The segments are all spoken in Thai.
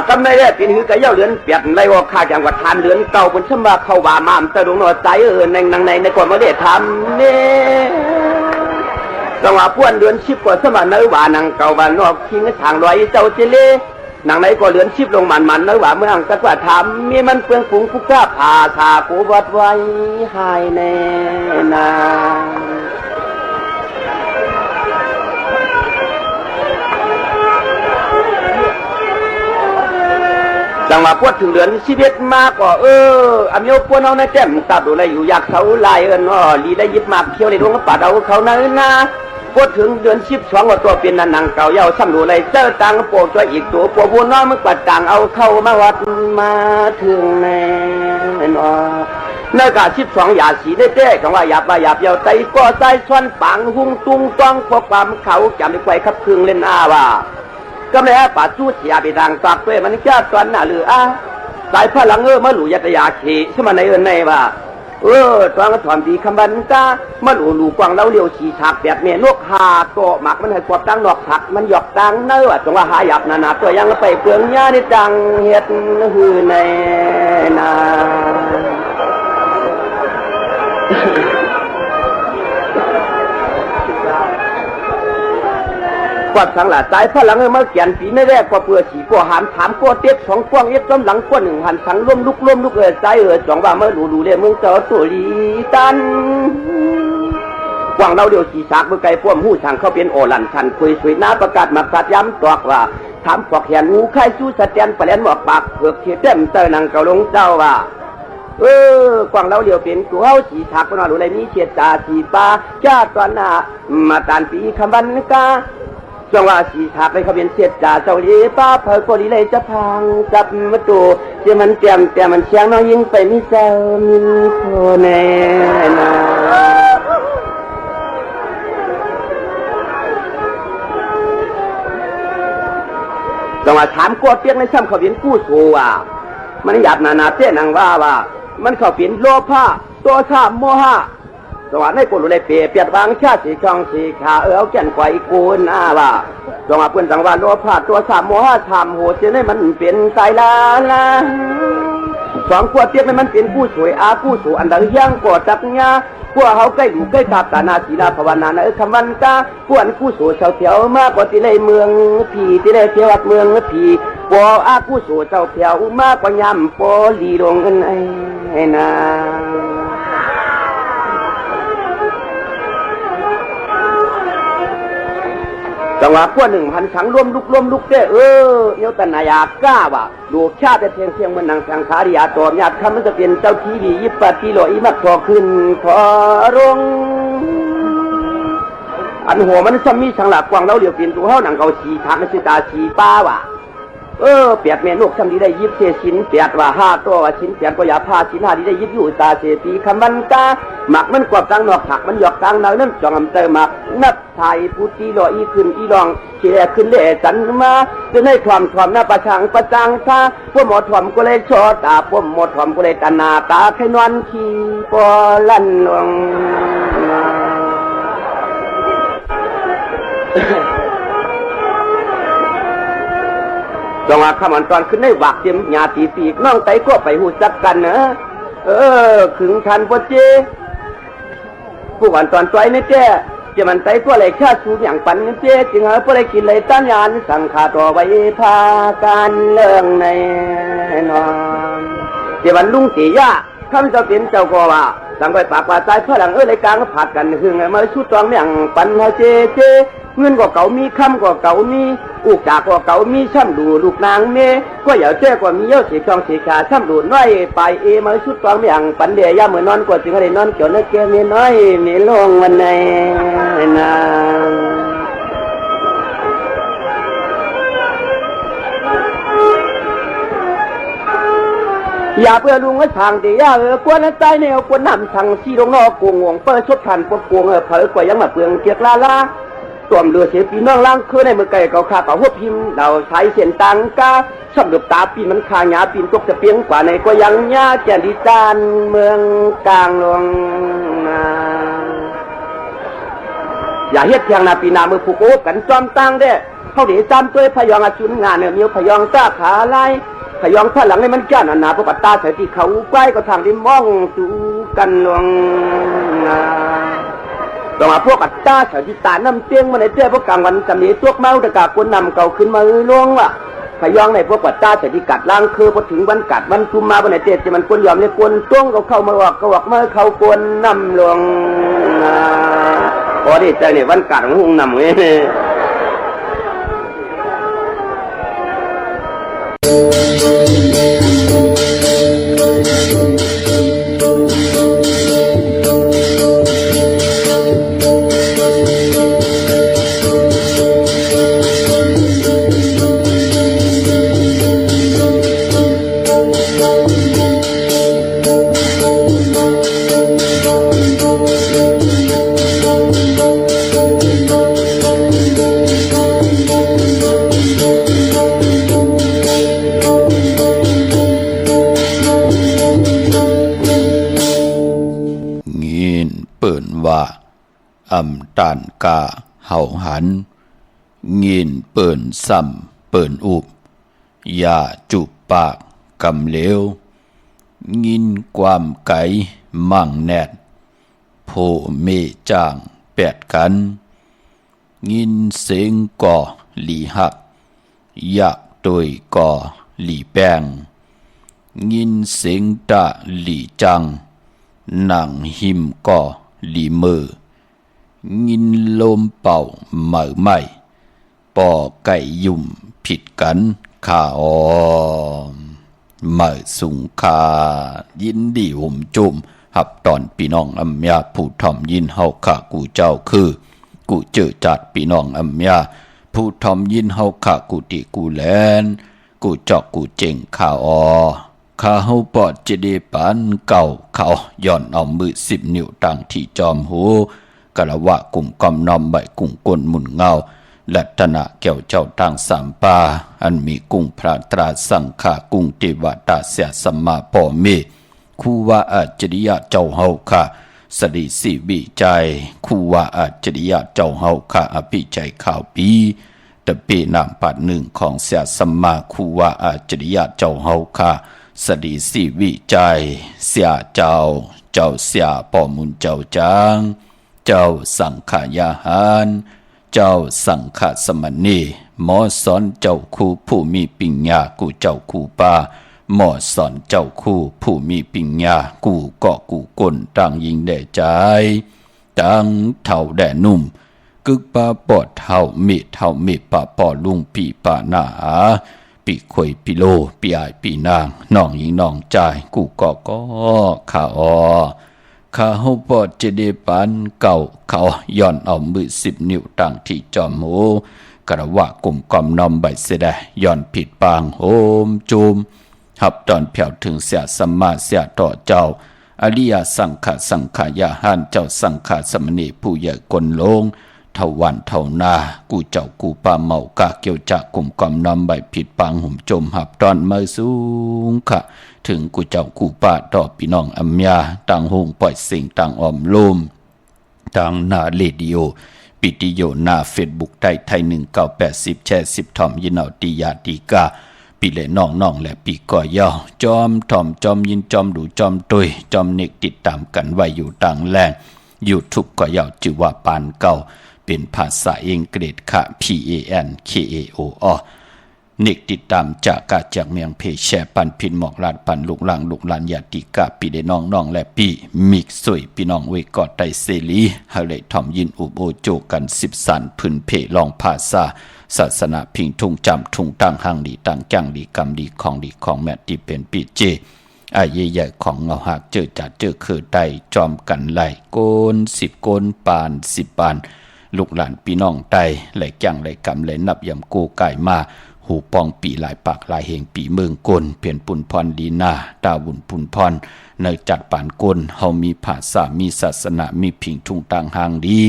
กำในแรกปีนี้ก็เย้าเลือนเปียดไรว่าข้าจังหวัดทานเลือนเก่าบนชั้นมาเข้าว่ามามตะดงนอใจในก่อนมาได้ทำเนี่ยจังหวะป้วนเลือนชิบกว่าสมัยเนื้อว่านังเก่าว่านอกทิ้งทางลอยเจ้าเจเล่นางไหนก็เลือนชิบลงมันเนื้อว่าเมืองกัดว่าทำมีมันเปลืองฝูงผู้กล้าผ่าขากูวัดไว้หายแน่นาจังหวะพวดถึงเดือนชีวิตมากก็อเมียวพวดเอาในแจ่มตัดดูแลอยู่อยากเขาลายลีได้ยึดมากเที่ยวในดวงปัดเอาเขาเนื้อนาพวดถึงเดือน12ว่าตัวเป็นนังเก่าเย้าซ้ำดูเลยเจ้าตังโปกตัวอีกตัวปัวบัวน้อยมึงปัดต่างเอาเข้ามาวัดมาถึงแน่นอเนื้อกา12อย่าสีได้แจ้คำว่าหยาบเย้าไตก็ใจช้อนปังหุ่งตุงต้องพวกความเขาจำไม่ไหวขับพึงเล่นอาว่าก็เลยป่าจู้เสียไปทางตักด้วยมันแค่ตอนหน้าหรือสายพลังมาหลู่ยัตยาขีใช่ไหมในว่าตอนก็ถอนดีคำบันก้ามาหลู่กวางเล่าเลี้ยวฉีฉากแบบเมียนกหาโตหมักมันให้กวบตั้งนอกผักมันหยอกตั้งเนื้อจังว่าหาหยับนาตัวยังไปเปลืองยาในจังเฮ็ดหือในนากวาดสังหลาสายพลังมาเขียนฝีไม่แรกกว่าเปลือกสีกว่าหันถามกว่าเตี้ยสองกว้างเอ็ดซ้ำหลังกว่าหนึ่งหันสังร่วมลุกใจสองว่าเมื่อหลูเรียมึงเจอตัวลีตันกว้างเราเดียวสีสากเมื่อไก่พ่วมหู้ช่างเขาเป็นโอหลันชันคุยสวยน้าประกาศมาสัตย้ำตอกว่าถามปอกแขนงูไข่สู้สแตนปลาแหลนหมอกปากเผือกเขียดเต็มเตอนังเกาลงเจ้าว่ากวางเราเดียวเป็นตัวเฮาสีฉากคนเราดูเลยนี้เฉียดตาสีปลาจ้าตอนหน้ามาตานปีคำบันกาจังว่าสีฉากเลยเขาเป็นเฉียดจ่าเจ้าลีป้าเผยก็ดีเลยจะพังจับมาตูเจ้ามันเตรียมแต่มันเชียงน้อยยิงไปมิเซลมิโคเนนาจังว่าถามกวดเปียกในช่ำเขาเป็นกู้สู้มันหยาบนาเต้นังว่ามันเขาเป็นโลภะตัวชาโมหะสวัสดิ์ในกุลในเปียดวางชาติสีช่องสีขาเอาแก่นไกวกูน่าว่าสวัสดิ์เพื่อนสังวาโลภะตัวชาโมหะทำโหดเสียให้มันเป็นสายลาสองขวดเปียกให้มันเป็นผู้สวยผู้สูอันดังย่างกอดจับญาพวกเขาใกล้อยู่ใกล้ตาตานาศีลาภาวนาคำวันกาพวกผู้สูเฉาเถียวมากกว่าที่ในเมืองผีที่ในเที่ยววัดเมืองผีปอผู้สูเฉาเถียวมากกว่ายำปอลีลงกันไอ้นาจังหวะพวก1,000 สังร่วมลุกเด้เนียวตันนายากล้าว่ะลูกชาติแต่เพียงมันนางสังขาริยาตอมญาติคำมันจะเป็นเจ้าที่ดียิบปฏิโลอีมักพอขึ้นพอรงอันหัวมันซ้ำมีสังหลักกวางเราเหลียวเป็นตัวเฮาหนังเกาชีทางสิตาชีป้าว่ะเปียดเมนุกซ้ำดีได้ยิบเศษชิ้นเปียดว่า5ตัวว่าชิ้นเปียดก็อย่าผ้าชิ้น5ดีได้ยิบอยู่ตาเศษปีคำมันกาหมักมันกวบตั้งนอกผักมันหยอกตั้งนั่นจองอำเตอหมักนับไทยพุทธิโลอีขึ้นอีรองเชี่ยขึ้นเล่สันมาจะให้ความหน้าประชังประจังท่าพวกหมอถ่อมก็เลยชอตาพวกหมอถ่อมก็เลยตานาตาแค่นอนขี้ปอลั่นลงจังหวะขมันตอนขึ้นได้หวักเตรียมหยาตีปีกน้องไตก็ไปหูจักกันนะขึงทันพอเจผู้วันตอนใจนี่เจ้จะมันไตก็เลยชาสูอย่างปันเจ้จึงหาพอเลยกินเลยต้านยานสังขาตัวไว้พาการเรื่องในนอนจะวันลุงตีย่าข้าจะเป็นเจ้าก็ว่าสังไปปากว่าใจพลังเลยกลางผัดกันหึงมาชุดตองอย่างปันเจเงินก็เก่ามีคำก็เก่ามีอุกจากก็เก่ามีช่ำดูลูกนางเมก็อย่าแจ้กว่ามีเยอะสีช่องสีขาช่ำดูน้อยไปมาชุดตองอย่างปันเดียย่าเหมือนนอนกว่าจึงให้นอนเกี่ยวเนื้อแก้มีน้อยมีลงวันในนางอย่าเพื่อลุงก็ทางเดียกวนใจแนวกวนนำทางซีลงนอกกวงเปิดชดทันปวดกวงเผยกว่ายังมาเปลืองเกียกลาตัวเรือเสียปีน้องล่างคือในเมื่อไก่เก่าขาเก่าหัวพิมพ์เราใช้เส้นตังกาชอบดูตาปีมันคาหยาปีนตกจะเปียงกว่าในก็ยังหญ้าแก่ดิจานเมืองกลางลง อย่าเฮ็ดเพียงนาปีนามือผูกโอ้กันจอมตั้งเด้เขาเดี๋ยวจำตัวพยองอาจุนงานเนี่ยมีพยองตาขาลายพยองท่าหลังให้มันแก่นหนาพวกปัตตาใส่ที่เขาใกล้ก็ทางที่มองดูกันลวงต่อมาพวกปัตตาใส่ที่ตาน้ำเตี้ยงมาในเตี้ยพวกกลางวันจำนี้ตัวเมาตะกาคนนำเก่าขึ้นมาลวงว่ะพยองในพวกปัตตาใส่ที่กัดล่างคือพอถึงวันกัดวันกุมมาบนในเตี้ยจะมันคนยอมในคนต้วงเข้ามาออกก็ออกมาเขาคนนำลวงพอได้ใจเนี่ยวันกัดของหงนำเงี้ยอำตานกาเห่าหันงินเปิ่นซ้ำเปิ่นอุบอย่าจุบปากกำเหลวงินความไก่มั่งแนดโพเมจางแปดกันงินเสียงก่อหลีหักอยากโดยก่อหลีแป้งงินเสียงตะหลีจังหนังหิมก่อหลีมืองินลมเป่าเหม่อไม่ปอไก่ยุ่มผิดกันข้าอมเหม่อสุงคายินดีหุ่มจุ่มหับตอนพี่น้องอำยาผู้ทอมยินเฮาข้ากูเจ้าคือกูเจอจัดพี่น้องอำยาผู้ทอมยินเฮาข้ากูติกูแลนกูจอกกูเจ๋งข้าอข้าเฮาปอดจะได้ปานเก่าเขาย้อนเอามือ10 นิ้วตั้งที่จอมหูกะละวะกลุ่มกำนอมใบกุ้งก้นหมุนเงาลัตนะแก้วเจ้าตั้งสามปาอันมีกุ้งพระตราสังฆากุ้งเทวตาเสียสัมมาพ่อเมคูว่าอัจฉริยะเจ้าเฮาค่ะสดิสิวิจัยคูว่าอัจฉริยะเจ้าเฮาค่ะอภิใจข่าวปีตะเปนามปัดหนึ่งของเสียสัมมาคูว่าอัจฉริยะเจ้าเฮาค่ะสดิสิวิจัยเสียเจ้าเสียป่อมุนเจ้าจางเจ้าสังขายาหารเจ้าสังฆสมณีหมอสอนเจ้าคู่ผู้มีปัญญากูเจ้าคู่ป้าหมอสอนเจ้าคู่ผู้มีปัญญากูก็กูก้นต่างยิงแด่ใจต่างเท่าแด่นุ่มกึกป้าปอดเท่าเมป้าปอลุงปีป้าหน้าปีควยปีโลปีอายปีนางน้องยิงน้องใจกูก็ข้าข้าเฮาปอดจะได้ปานเก่าเขาย้อนเอามือ10 นิ้วตั้งที่จอมหูกระว่ากลุ่มกอมนอมใบเสดย้อนผิดปางโหมจุมหับตอนแผ่วถึงเสียสัมมาเสียต่อเจ้าอริยสังขายาหานเจ้าสังฆสมณีผู้ใหญ่กลลงเท่าวันเท่านากูเจ้ากูป่าเมากะเกี่ยวจากกลุ่มกอมนอมใบผิดปางหุ่มจมหับตอนมือสูงค่ะถึงกูเจ้ากูป้าต่อพี่น้องอัมยาต่างหงปล่อยสิ่งต่างออมลมต่างหน้าเรดิโอปิติโยหน้าเฟซบุ๊กไทย1980แชร์10ทอมยินเอาติยาติกาปีเล่น้องและปีก่อยาวจอมทอมจอมยินจอมดูจอมตุยจอมเนกติดตามกันไว้อยู่ต่างแรงYouTubeก่อยาวชื่อว่าปานเก่าเป็นภาษาอังกฤษค่ะ PANKAO เนกติดตามจากเมียงเพแชปันพินหมอกลาดปันลูกหลานญาติกาปีเดน้องและปีมิกสวยพี่น้องเวกอดไตเสลีฮาเลยทอมยินอุบโอโจกัน10สันพื้นเพลองภาษาศาสนาพิงทุ่งจำทุ่งตั้งห้างดีตั้งจ้างดีกรรมดีของแม่ที่เป็นปีเจไอ้ใหญ่ของเงาหักเจอจัดเจอคือไตจอมกันไหลโกน10โกนปาน10ปานลูกหลานพี่น้องไตไหลจ้างไหลกรรมไหลนับยำโกไก่มาหูปองปีหลายปากหลายเหงปีเมืองกลเปลี่ยนปุ่นพรดีนาดาบุญปุ่นพรในจัดป่านกลเฮามีภาษามีศาสนามีผิงทุ่งต่างหางดี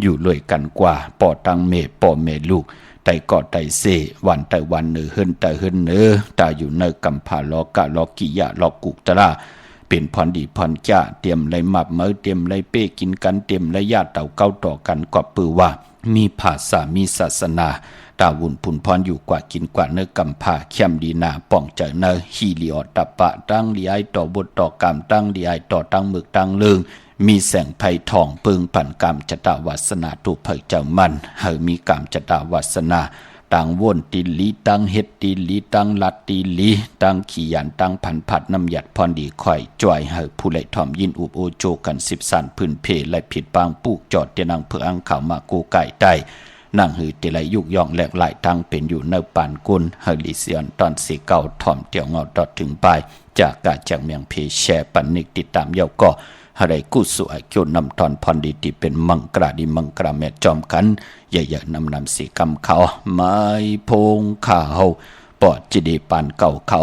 อยู่เลยกันกว่าปอตังเมปอเมลูกไตกอไตเซวันไตวันเนอเฮินไตเฮินเนอตาอยู่เนกำพาลอกะลอกิยะลอกุกตะลา เป็นพรดีพรจ้าเตรียมไรหมับเมื่อเตรียมไรเป้กินกันเตรียมไรญาติเต่าเก้าต่อกันกอบปือว่ามีภาษามีศาสนาตาวุนผุนพรอยู่กว่ากินกว่าเนื้อกำผาเข้มดีนาป่องเจอเนื้อฮีลีออตปะตั้งดีไอต่อบทต่อกรรมตั้งดีไอต่อตั้งมึกตั้งเลืองมีแสงไผ่ทองปึงปั่นกรรมจตาวาสนาตุเผยเจ้ามันเฮามีกรรมจตาวาสนาตั้งว่นตีลีตั้งเฮ็ดตีลีตั้งลัดตีลีตั้งขี้ยันตั้งพันผัดน้ำหยัดพรดีคอยจ่อยเฮาผู้ไหลทอมยินอุบโอโจกัน10 สันพื้นเพและผิดปางปูกจอดเตนังเพื่ออังข่าวมากูไก่ได้นั่งหือเตลัยยุกย่องแหลกหลายตั้งเป็นอยู่เนปานกุลเฮลิเซียนตอนสีเก่าถ่อมเตียวเงาดอดถึงปลายจากกาจากเมียงเพแชปันนิกติดตามเยาก็อะไรกู้สวยโยนนำตอนพรดีที่เป็นมังกราดีมังกราแม่จอมกันใหญ่ๆนำสีกำเขาไม้พงข่าวปอดจีดีปานเก่าเขา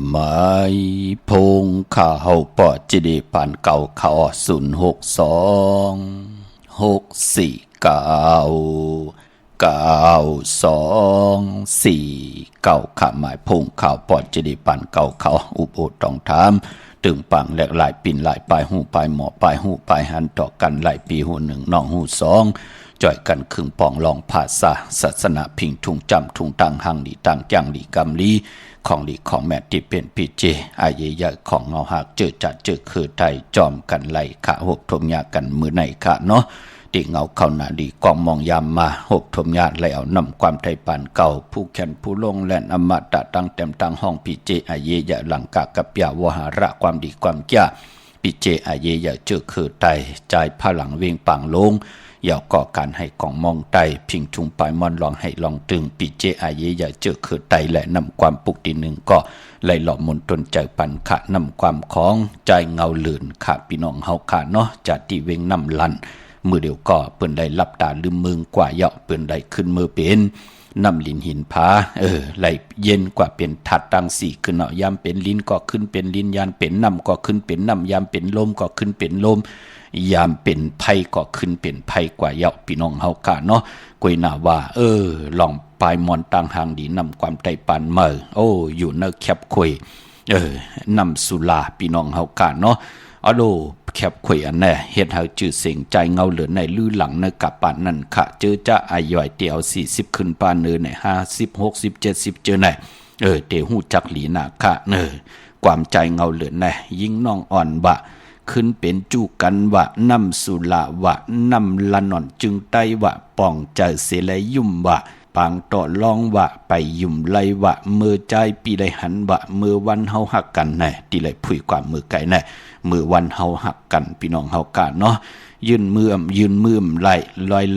หมายพงข้าเฮาปอจิดีปานเก่าเขา06246499249ขาหมายพงข่าวปอจิดีปานเก่าเขาอุปโอต้องถามตึงปังแหลกหลายปิ่นหลายปลายหูปลายหมอปลายหูปลายหันต่อกันหลายปีหูหนึ่งน้องหูสองจ่อยกันครึ่งปองลองภาษาศาสนาพิงทุงจำทุงตังหังดีตังจังดีกำลีของดีของแม่ที่เป็นปีเจอายใหญ่ของเงาหักเจอจัดเจอคือไทยจอมกันไหลขะหกทมยากันมือไหนขะเนาะดีเงาเข้าหน้าดีกองมองยามมาหกทมยาแล้วนำความไทยปานเก่าผู้แขนผู้ลงแลนอมตะตั้งเต็มตั้งห้องปีเจอายใหญ่หลังกะกับยาวหาระความดีความแก่ปีเจอายใหญ่เจอคือไทยใจพลังเวียงปังลงอย่าก่อการให้กองมองไตพิงชุงปลายมอนลองให้ลองตึงปีเจอายอย่าเจอคือไตและนำความปุกตีหนึ่งก็ไหลหล่อมนตนใจปันขะนำความของใจเงาเลือนขะพี่น้องเฮาขาเนาะจัดที่เวงนำลันมือเดียวก็เปิ้นได้รับตาลืมมึงกว่าเหยาะเปิ้นได้ขึ้นมือเป็นนำลิ้นหินผาไหลเย็นกว่าเป็นถัดตังสี่ขึ้นเนาะยามเป็นลิ้นก็ขึ้นเป็นลิ้นยามเป็นน้ำก็ขึ้นเป็นน้ำยามเป็นลมก็ขึ้นเป็นลมยามเป็นไผ่ก็ขึ้นเป็นไผ่กว่าเหยาะพี่น้องเฮากะเนาะกวยหน้าว่าลองปลายมอนต่างหางดีนำความใจปานเมออยู่เนแคบคุยนำสุลาพี่น้องเฮากะเนาะแคบคุยอันแน่เฮ็ดให้ชื่อเสียงใจเงาเหลือในลือหลังในกับปานนั่นค่ะเจอจะอาย่อยเตียว40ขึ้นปานเนอใน50 60 70เจอไหนเตหูจักหลีนาค่ะความใจเงาเหลือในยิ่งน้องอ่อนบะขึ้นเป็นจู้กันวะนำสุลาวะนำละนอนจึงไตวะป่องใจเสลยยุ่มวะปางต่อลองวะไปยุ่มไลวะมือใจปีไลหันวะมือวันเฮาหักกันแน่ตีไลผุยกว่ามือไก่แน่มือวันเฮาหักกันพี่น้องเฮากะเนาะยืนมือไหล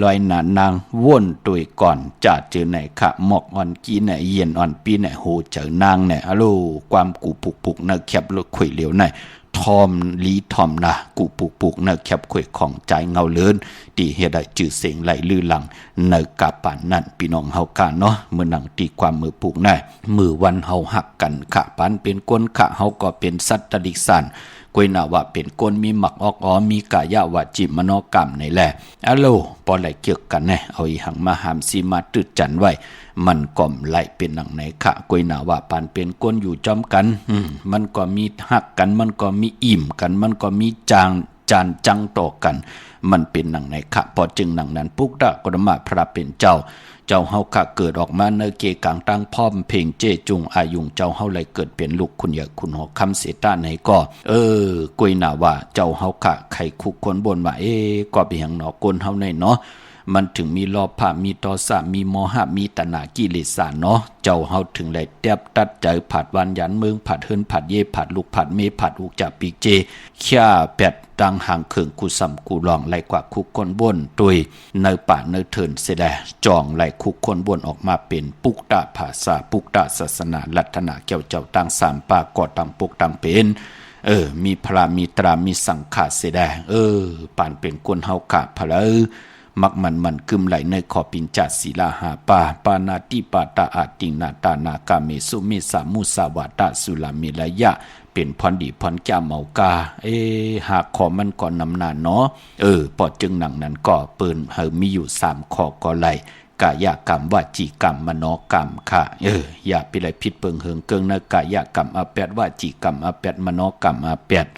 ลอยหนานางว่นตุยก่อนจะเจอไหนคะหมอกอ่อนกี้ไหนเย็นอ่อนปีไหนโหเจอนางไหนอะโลความกูปุกนะแคบรถข่อยเหลียวไหนทอมลีทอมนะกูปุกนะแคบข่อยของใจเงาเลินตีเฮ็ดได้จื่อเสียงไหลลือหลังในกะปานนั่นพี่น้องเฮากะเนาะเมื่อหนังตีความมือปุกไหนมือวันเฮาหักกันขะปานเป็นก้นขะเฮาก็เป็นสัตตดิสันกวยนาว่าเป็นก้นมีหมักออกมีกายาวาจิมโนกรรมในแหละอะโลพอไหลเกี่ยวกันแน่เอาอีหังมาหามซีมาตึดจันไว้มันก่อมไหลเป็นหนังไหนคะกวยนาว่าปานเป็นก้นอยู่จอมกันมันก็มีหักกันมันก็มีอิ่มกันมันก็มีจานจังต่อกันมันเป็นหนังไหนคะพอจึงหนังนั้นปุกดะกรมาพระเป็นเจ้าเฮาค่ะเกิดออกมาในเกกางตั้งพร้อมเพลงเจจุงอายุงเจ้าเฮาเลยเกิดเป็นลูกคุณอย่าคุณหอคำเสตาไหนก็กวยหน้าว่าเจ้าเฮาค่ะไข่คุกคนบนว่าก็เป็นหยังหนอกนเฮาในเนาะมันถึงมีลอภะมีตอสะมีโมหะมีตนากิเลสเนาะเจ้าเฮาถึงได้แทบตัดใจผัดวันยันเมืองผัดเฮินผัดเยผัดลูกผัดเมผัดอุกจับปีเจขี้าแปดดังห่างเขิงกูซ้ำกูลองไหลกว่าคุกคนบนโดยในป่าในเถินเสดจองไหลคุกคนบนออกมาเป็นปุกตะภาษาปุกตะศาสนาลัทนาเกี่ยวเจ้าตั้งสามปากอดตั้งปุกตั้งเป็นมีพระมีตรามีสังฆาเสดป่านเป็นคนเฮากะพะมักมันกึมไหลในขอปิญจศีลาหาปานาติปาตาอาตินาตานากาเมสุเมสามุสาวาตาสุลามิลายะเป็นพรดีพรแก้วเมากาหากขอมันก่อนนำนานเนาะปอจึงหนังนั้นก็เปิ้นมีอยู่3ข้อก็ไหลกายกรรมวจีกรรมมโนกรรมค่ะอย่าไปไหลผิดเปิงเหิงเกิงนะกายกรรมอาแปดวจีกรรมอาแปดมโนกรรมอาแปด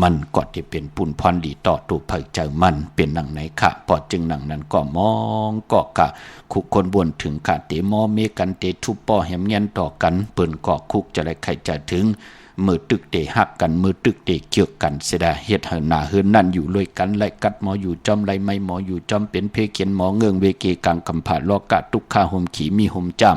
มันก็จะเป็นปุนพรดีต่อตัวเผยใจมันเป็นหนังไหนค่ะพอจึงหนังนั้นก็มองก็กะคุกคนบนถึงกะเตมอเมกันเตทุปปอแหมเงียนต่อกันเปิ้นก็คุกจะได้ใครจะถึงมือตึกเตะหักกันมือตึกเตะเกี่ยวกันเสียดายเฮ็ดให้หน้าเฮือนนั่นอยู่เลยกันไล่กัดหมออยู่จอมไล่ไม่หมออยู่จอมเป็นเพเขียนหมอเงืองเวเกกังกำผาลอกะตุกขาห่มขีมีห่มจาม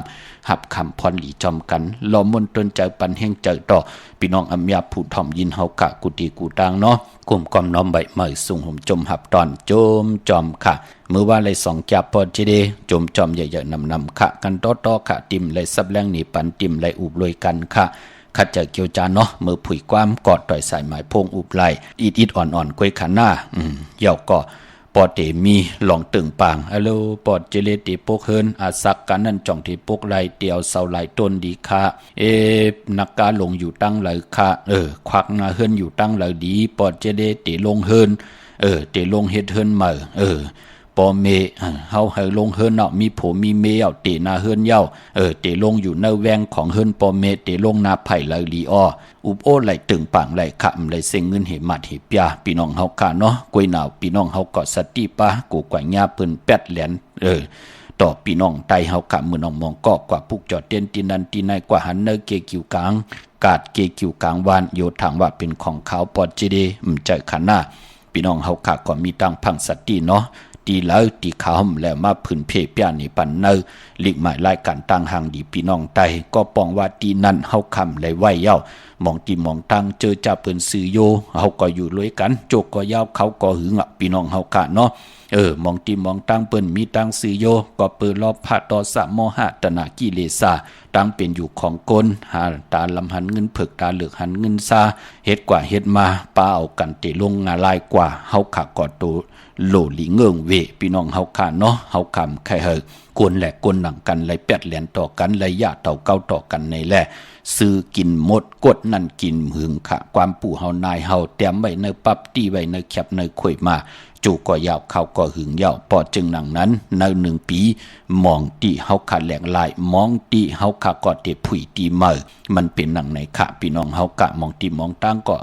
หับคำพรหลีจอมกันล้อมมนตนใจปันแห่งใจต่อพี่น้องอำยาผู้ถ่อมยินเฮากะกุติกูตางเนาะกลุ่มกอมน้อมใบไม้สูงห่มจมหับตอนโจมจอมค่ะมือว่าเลย2จับพอจิเดจมจอมใหญ่ๆนำค่ะกันต่อค่ะติ่มเลยซับแรงหนีปันติ่มเลยอุบลอยกันค่ะขัดเจอเกี่ยวจานเนาะมือผุยความกอดต่อยสายหมายพงอุบไหลอิดอ่อนๆกวยขันหน้าเหย่าก็ ปอเตมีหลองตึงปางอะโลปอดเจเลติปกเฮินอาสักกันนั่นจ่องที่ปกไหลเตียวเสาไหลต้นดีค่ะนักกาลงอยู่ตั้งไหลค่ะควักนาเฮินอยู่ตั้งไหลดีปอดเจเลติลงเฮินเตลงเฮ็ดเฮินมาปอเมเฮาให้ลงเฮินเนาะมีผมมีเมเอาเตนาเฮินเย้าเตลงอยู่ในแวงของเฮินปอเมเตลงนาไผ่ไหลลีอ้ออุบโอไหลตึงปางไหลขำไหลเซ็งเงินเหมัดเหปียพี่น้องเฮาค่ะเนาะกวยหนาวพี่น้องเฮาก็สติปะกูกว่าญาเปิ้นแปดแหลนต่อพี่น้องไตเฮากะมือน้องมองก็กว่าปุกจอดเต้นตีนันตีในกว่าหันเนเกกิวกลางกาดเกกิวกลางวานโยทางว่าเป็นของเขาปอดจีเดใจขันหน้าพี่น้องเฮากะก็มีตังพังสติเนาะตีแล้วตีขาวแล้วมาพื้นเพเปียนี่ปันเนอลิกหมายรายการตั้งห่างดีพี่น้องไตก็ปองว่าตีนั้นเฮาคำเลยไหวเย้ามองตีมองตั้งเจอจ่าเปิ้นซื้อโยเฮาก็อยู่ด้วยกันโจกก็ยาวเขาก็หึงพี่น้องเฮากะเนาะมองตีมองตั้งเปิ้นมีตั้งซื้อโยก็เปิดรอบพาต่อสะโมหะตนะกิเลสาตั้งเป็นอยู่ของกลหาตาลำหันเงินเผิกตาเหลือกหันเงินซาเฮ็ดกว่าเฮ็ดมาป้าเอากันเตลงงาลายกว่าเฮาขะกอดโตโหลหลีเงิงเวพี่น้องเฮาค่ะเนาะเฮาคำใครกวนแหลกกวนหนังกันไหลแปดแหลนต่อกันไหลยะเต่าเก้าต่อกันในแหละซื้อกินหมดกดนั่นกินหึงค่ะความปู่เฮานายเฮาแต้มไว้ในปับตีไว้ในแคบในข่อยมาจูก็ยาวเขาก็หึงยาวปอจึงหนังนั้นใน1 ปีมองตีเฮาขาแหลกลายมองตีเฮาขาก็เตผุยตีเมอมันเป็นหนังไหนค่ะพี่น้องเฮากะมองตีมองตั้งก็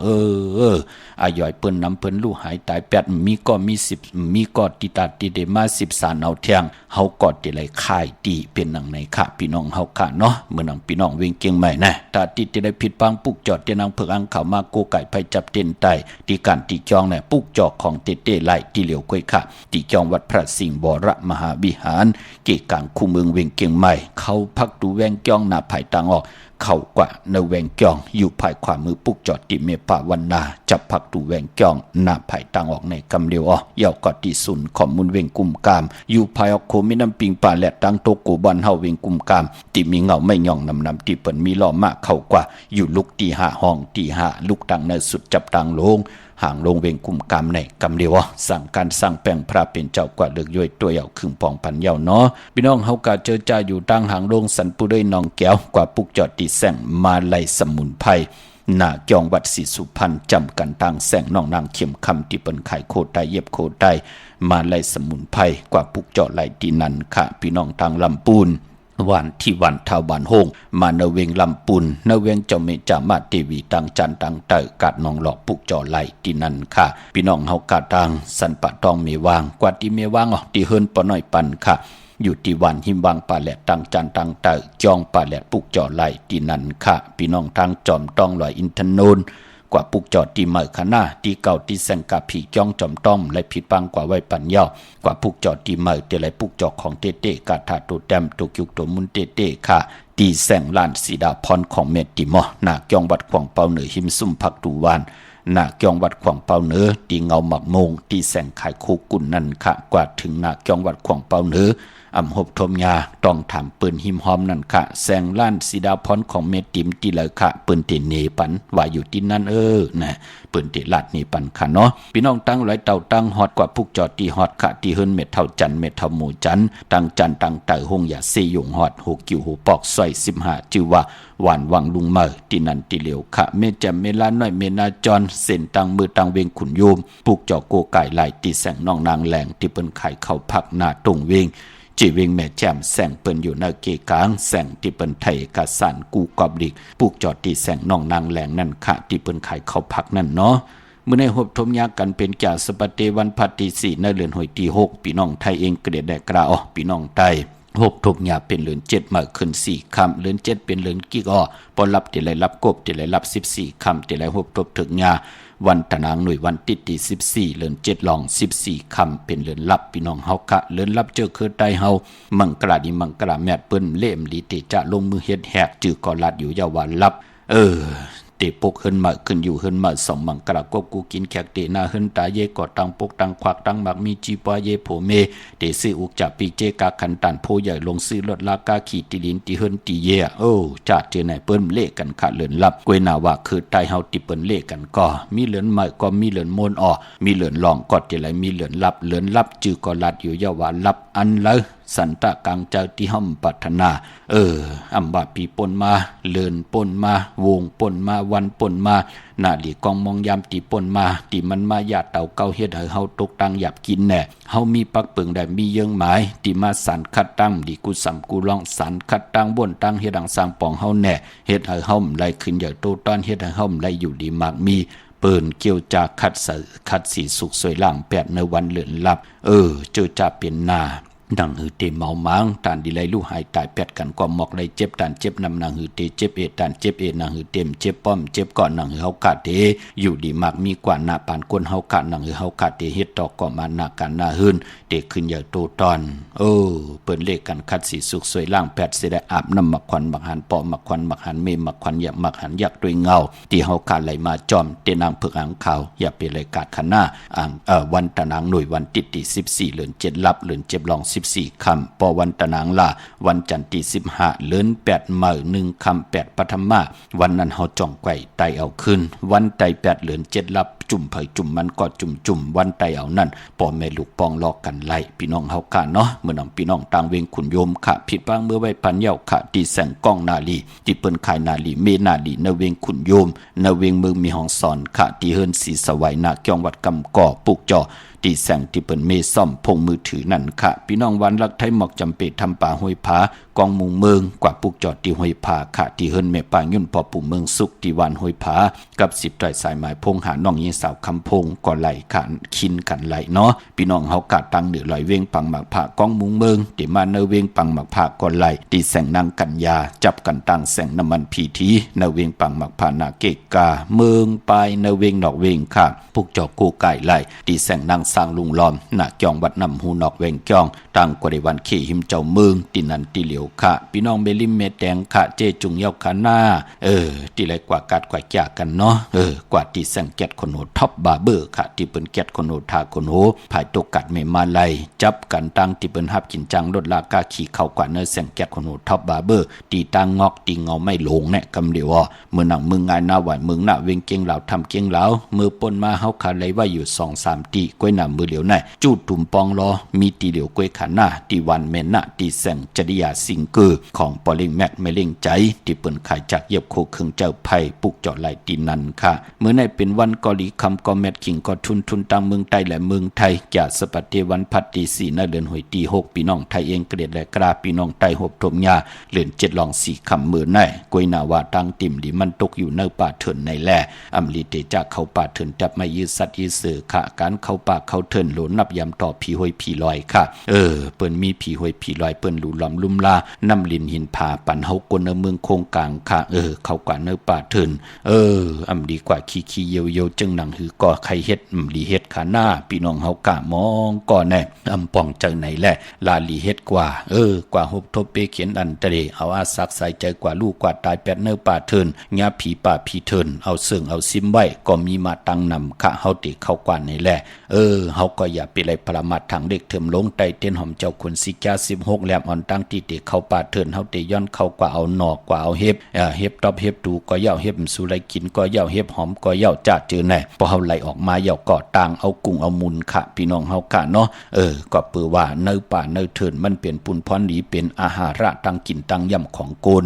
อายอยเปิ้นนำเปิ้นลูกหายตายแปดมีก็มี10มีก็ติตาติเดมา10สารเอาเที่ยงเฮาก็ติไหลค่ายตีเป็นหนังไหนค่ะพี่น้องเฮากะเนาะเมื่อหนังพี่น้องเวงเกียงใหม่นะถ้าติจะได้ผิดปังปุกจอดเตนังเพิกอังเข้ามาโกไก่ไปจับเต้นไตตีการตีจองเนี่ยปุกจอกของเตไหลที่เหลียวก้อยค่ะตีจองวัดพระสิงห์บรมหาวิหารเกกางคู่เมืองเวงเกียงใหม่เขาพักดูแวงจ้องหน้าไผ่ต่างออกเข้ากว่าในแวงจ้องอยู่ภายขวามือปุกจอดติเมปาวันนาจับพักดูแวงจ้องหน้าไผ่ต่างออกในกำเลียวอ้อยาวกอดที่ศูนย์ข้อมูลเวงกุมกามอยู่ภายออกโคมิน้ำปิงป่าและตังโตโกบันเฮาเวงกุมกามติมีเงาไม่ย่องนำที่เปิ่นมีล้อมากเข้ากว่าอยู่ลุกตีหาห้องตีหาลุกตังในสุดจับตังลงห่างลงเวงกุมกามในกำเดียวสั่งการสั่งแปลงพระเป็นเจ้ากว่าเลือกย่อยตัวเยาครึ่งปองพันเยาเนาะพี่น้องเฮากะเจอจ่าอยู่ตั้งห่างลงสันปุด้วยนองแก้วกว่าปุกจอดตีแสงมาไล่สมุนไพรหน้าจองวัดศรีสุพรรณจำกันตั้งแสงน้องนางเข็มคำที่เปิ้นไข่โคไตเย็บโคไตมาไล่สมุนไพรกว่าปุกจอดไล่ตีนันค่ะพี่น้องทางลำปูนวันที่วันเท่าบานโฮงมาเนเวงลำปุนเนเวงเจ้าเมจามาเทวีตังจันตังเตอกาดนองหลอกปุกจอไหลที่นั่นค่ะพี่น้องเฮากาตังสันปะตองเมวางกว่าที่เมวางที่เฮิรนปะน้อยปันค่ะอยู่ที่วันหิมวางปาแหลตังจันตังเตอจองปาแหลปุกจอไหลที่นั่นค่ะพี่น้องทางจอมต้องลอยอินทนนท์กว่าปุกจอดที่เมื่อขณะที่เก่าที่แสงกาผีจ้องจอมต้อมและผิดปังกว่าไว้ปัญญากว่าปุกจอดที่เมื่อเตลัยปุกจอดของเตเตกาถาตัวแต้มตัวกิวตัวมุนเตเตค่ะตีแสงลานสีดาพรของเมติมอหน้าจ้องวัดขวางเปาเหนือหิมซุ่มพักตูวานหน้าจ้องวัดขวางเปาเหนือตีเงาหมักโมงตีแสงขายโคกุนนั่นค่ะกว่าถึงหน้าจ้องวัดขวางเปาเหนืออำหบทมยาต้องถามปืนหิมหอมนั่นค่ะแสงล้านสีดาพรของเมติมตีเลยค่ะปืนเตเนปันว่าอยู่ที่นั่นนะปืนเตลาดเนปันค่ะเนาะพี่น้องตั้งหลายเต่าตั้งฮอดกว่าพุกจอดตีฮอดค่ะที่เฮิรนเม็ดเท่าจันเม็ดเท่าหมูจันตั้งจันตั้งเต่าหงอย่าเซยงฮอดหูกิ่วหูปอกซอย15จื่อว่าหวานวังลุงเมอที่นั่นที่เหลียวค่ะเมจำเมลาน้อยเมนาจรเส้นตั้งมือตั้งเวงขุนโยมปุกจอโกไก่ไหลตีแสงน้องนางแหลงที่เปิ้นไข่เข้าพักหน้าตรงเวงจีเวงแม่แจ่มแสงเปิ้นอยู่ในเกกลางแสงที่เปิ้นไทยกะสานกูกอบดิกปุกจอดที่แสงน้องนางแหลงนั่นค่ะที่เปิ้นไข่เข้าพักนั่นเนาะเมื่อในหบทมยากันเป็นจ่าสปเตวันพัติสีในเดือนหอยที่6พี่น้องไทยเองเกรดได้กระอพี่น้องไทยหบทมยาเป็นเดือน7มาขึ้น4ค่ำเดือน7เป็นเดือนกิกปอรับที่ไหลรับกบที่ไหลรับ14ค่ำที่ไหลหบทบถึงยาวันตะนางหน่วยวันติดที่14เดือน7ลอง14ค่ำเป็นเดือนรับพี่น้องเฮากะเดือนรับเจอคือใต้เฮามังกราดิมังกราแม่เปิ้นเล่มลีติจะลงมือเฮ็ดแหกจื้อก่อลัดอยู่ยาววันรับ เตปกเฮินมาขึ้นอยู่เฮินมาสองมังกรกบกูกินแขกเตนาเฮินตาเยกอตังปกตังควักตังมักมีจีปวเยโผเมเตซื้ออุกจับปีเจกาขันตันโพใหญ่ลงซื้อรถลากาขี่ติลินติเฮินติเยโอ้จัดเจไหนเปิ้นเล่กันขาดเลือนลับกวยนาว่าคือไตเฮาติเปิ้นเล่กันก็มีเหลือนใหม่ก็มีเหลือนมนอ่อมีเหลือนหลองกอดเจไหลมีเหลือนลับจื้อก็ลัดอยู่ยาวาลับอันเลยสันตะกังเจ้าที่ห้อมปัฒนาอัมบาปีปนมาเลินปนมาวงปนมาวันปนมาหน้าดีกองมองยามตีปนมาตีมันมาญาติเต่าเก่าเฮ็ดให้เฮาตกตังหยับกินแน่เฮามีปักเปิงได้มีเยิงหมายตีมาสันคัดตั้งดีกูสำกูลองสันคัดตั้งบ่นตั้งเฮ็ดดังสร้างปองเฮาแน่เฮ็ดให้เฮาไหลขึ้นอย่าโตตอนเฮ็ดให้เฮาไหลอยู่ดีมากมีเปิ่นเกี่ยวจากขัดสีสุกสวยล่างแปดในวันเลือนลับเจอจะเป็นนาดังหือเตเมามังตานดีไลลู่หายตายแปดกันก็หมอกไรเจ็บตานเจ็บนำนางหือเตเจ็บตานเจ็บนางหือเต็มเจ็บป้อมเจ็บก่อนนางหือเฮากาเตอยู่ดีมากมีกว่าหน้าปานคนเฮากานางหือเฮากาเตเฮ็ดตอกก็มาหน้ากันหน้าหืนเตขึ้นอย่าโตตอนเปิ้นเลขกันคัดสีสุกสวยล่างแปดสิได้อาบน้ำมักควันมักหันปอมักควันมักหันเมมักควันอยากมักหันอยากด้วยเงาที่เฮากาไหลมาจอมเตนางเพิกหางขาวอย่าเป็นไรกาดขันหน้าวันตะนางหน่วยวันติด14เดือน7ลับเดือน7ลอง14คำปอวันตะนางลาวันจันทร์ที่15เดือน8มื้อ1คำ8ปฐมมาวันนั้นเฮาจ้องไก่ไตเอาขึ้นวันไต8เดือน7ลับจุ่มไผจุ่มมันก็จุ่มวันไตเอานั่นพ่อแม่ลูกปองลอกกันไล่พี่น้องเฮากะเนาะเมื่อนำพี่น้องต่างเวงขุนโยมค่ะผิดบางเมื่อไว้ปันเย้าค่ะที่แสงกล้องนาลีที่เปิ้นขายนาลีเมนาลีนเวงขุนโยมนเวงเมืองมีห้องสอนค่ะที่เฮิรนศรีสวัยนาเกียงวัดกำก่อปุกจอที่แสงที่เปิ้นเมซ่อมพงมือถือนั่นค่ะพี่น้องวันรักไทยหมอกจำเป็นทำป่าห้วยผากองมุงเมืองกว่าปุกจอดที่ห้วยผาค่ะที่เฮิรนแม่ป่ายุ่นพอปู่เมืองสุขที่วันห้วยผากับ10 ตอยสายหมายพงหาน้องยิงสาวคำพงก็ไหลขันคินกันไหลเนาะพี่น้องเฮากะตังเหนือลอยเวงปังหมักผากองมุงเมืองที่มาเนเวงปังหมักผาก็ไหลที่แสงนางกัญญาจับกันตั้งแสงน้ำมันพีทีเนเวงปังหมักผานาเกกาเมืองปลายเนเวงนอกเวงค่ะปุกจอกูไก่ไหลที่แสงนางสร้างลุงล้อมหน้าจองวัดนำหูนอกเวงจองตั้งกว่าในวันขี่หิมเจ้าเมืองที่นันที่เหลียวค่ะพี่น้องเบลิมเมแดงค่ะเจจุงเยาขาหน้าที่ไรกว่ากัดกว่าจากกันเนาะกว่าที่แสงแกดคนโหท็อปบาร์เบอร์ค่ะที่เปิ้นแกดคนโหทาคนโหภายตกกัดไม่มาไล่จับกันตั้งที่เปิ้นฮับกินจังรถลากาขี่เข้ากว่าเนื้อแสงแกดคนโหท็อปบาร์เบอร์ตีตางงอกตีเงาไม่ลงเนี่ยกำเดียวเมื่อหนังมึงงายหน้าไหวมึงหน้าเวงเก่งเหล่าทำเก่งเหล่ามือปนมาเฮาขาเลยว่าอยู่2-3ตีก้วยหน้ามือเหลียวไหนจูดตุ่มปองรอมีตีเหลียวก้วยขาหน้าตีวันเมนหน้าตีแสงจริยาสิงเกอร์ของปอลิงแม็กไม่เล่งใจที่เปิ้นขายจากเย็บโคเครื่องเจ้าไผ่ปุกจอดไหลตีนันค่ะเมื่อในเป็นวันกอลีคำกอแมทขิงก็ทุนตังเมืองไทยและเมืองไทยจากสปัตเทวันพัดตี4ในเดือนหวยตี6พี่น้องไทยเองเกลียดและกราพี่น้องไทยหบทมยาเลือน7ลอง4คำมือในกวยนาว่าตังติ่มดิมันตกอยู่ในป่าเถินในแลอำลีเตจากเขาป่าเถินจับมายืดสัตว์ยืดเสือค่ะการเข้าป่าเข้าเถินหลนับยำต่อผีหวยผีลอยค่ะเปิ้นมีผีหวยผีลอยเปิ้นหลูล้อมลุ่มลาน้ำลินหินผาปั่นเฮากนเมืองโคงกลางค่ะเขากว่าเนื้อป่าเถินอำดีกว่าขี้เยียวจึงหนังหือก่อไข่เฮ็ดลีเฮ็ดขาหน้าพี่น้องเฮากะมองก่อแน่อำป่องจังไหนแหละลาลีเฮ็ดกว่ากว่าฮบทบเปเขียนอันตะเดเอาอาซักใส่ใจกว่าลูกกว่าตายแปดเนื้อป่าเถินญาผีป่าผีเถินเอาเสื่องเอาซิมไว้ก็มีมาตั้งนำค่ะเฮาติเข้ากว่านี่แหละเฮาก็อย่าไปไล่ปรมาทางเด็กเถิมลงไตเต้นหอมเจ้าคนสิกา16แหลมอ่อนตั้งที่ติเข้าป่าเถินเฮาติย้อนเข้ากว่าเอาหนอกกว่าเอาเฮ็บตอบเฮ็บดูก็เย่าเฮ็บสุไลกินก็เย่าเฮ็บหอมก็เย่าจ้าเจอแน่พอเฮาไหลออกมาเย่าก่อต่างเอากุ้งเอามุนค่ะพี่น้องเฮากะเนาะก็เปื้อว่าเนื้อป่าเนื้อเถินมันเป็นปุนพรหลีเป็นอาหาระตั้งกินตั้งย่ำของโกน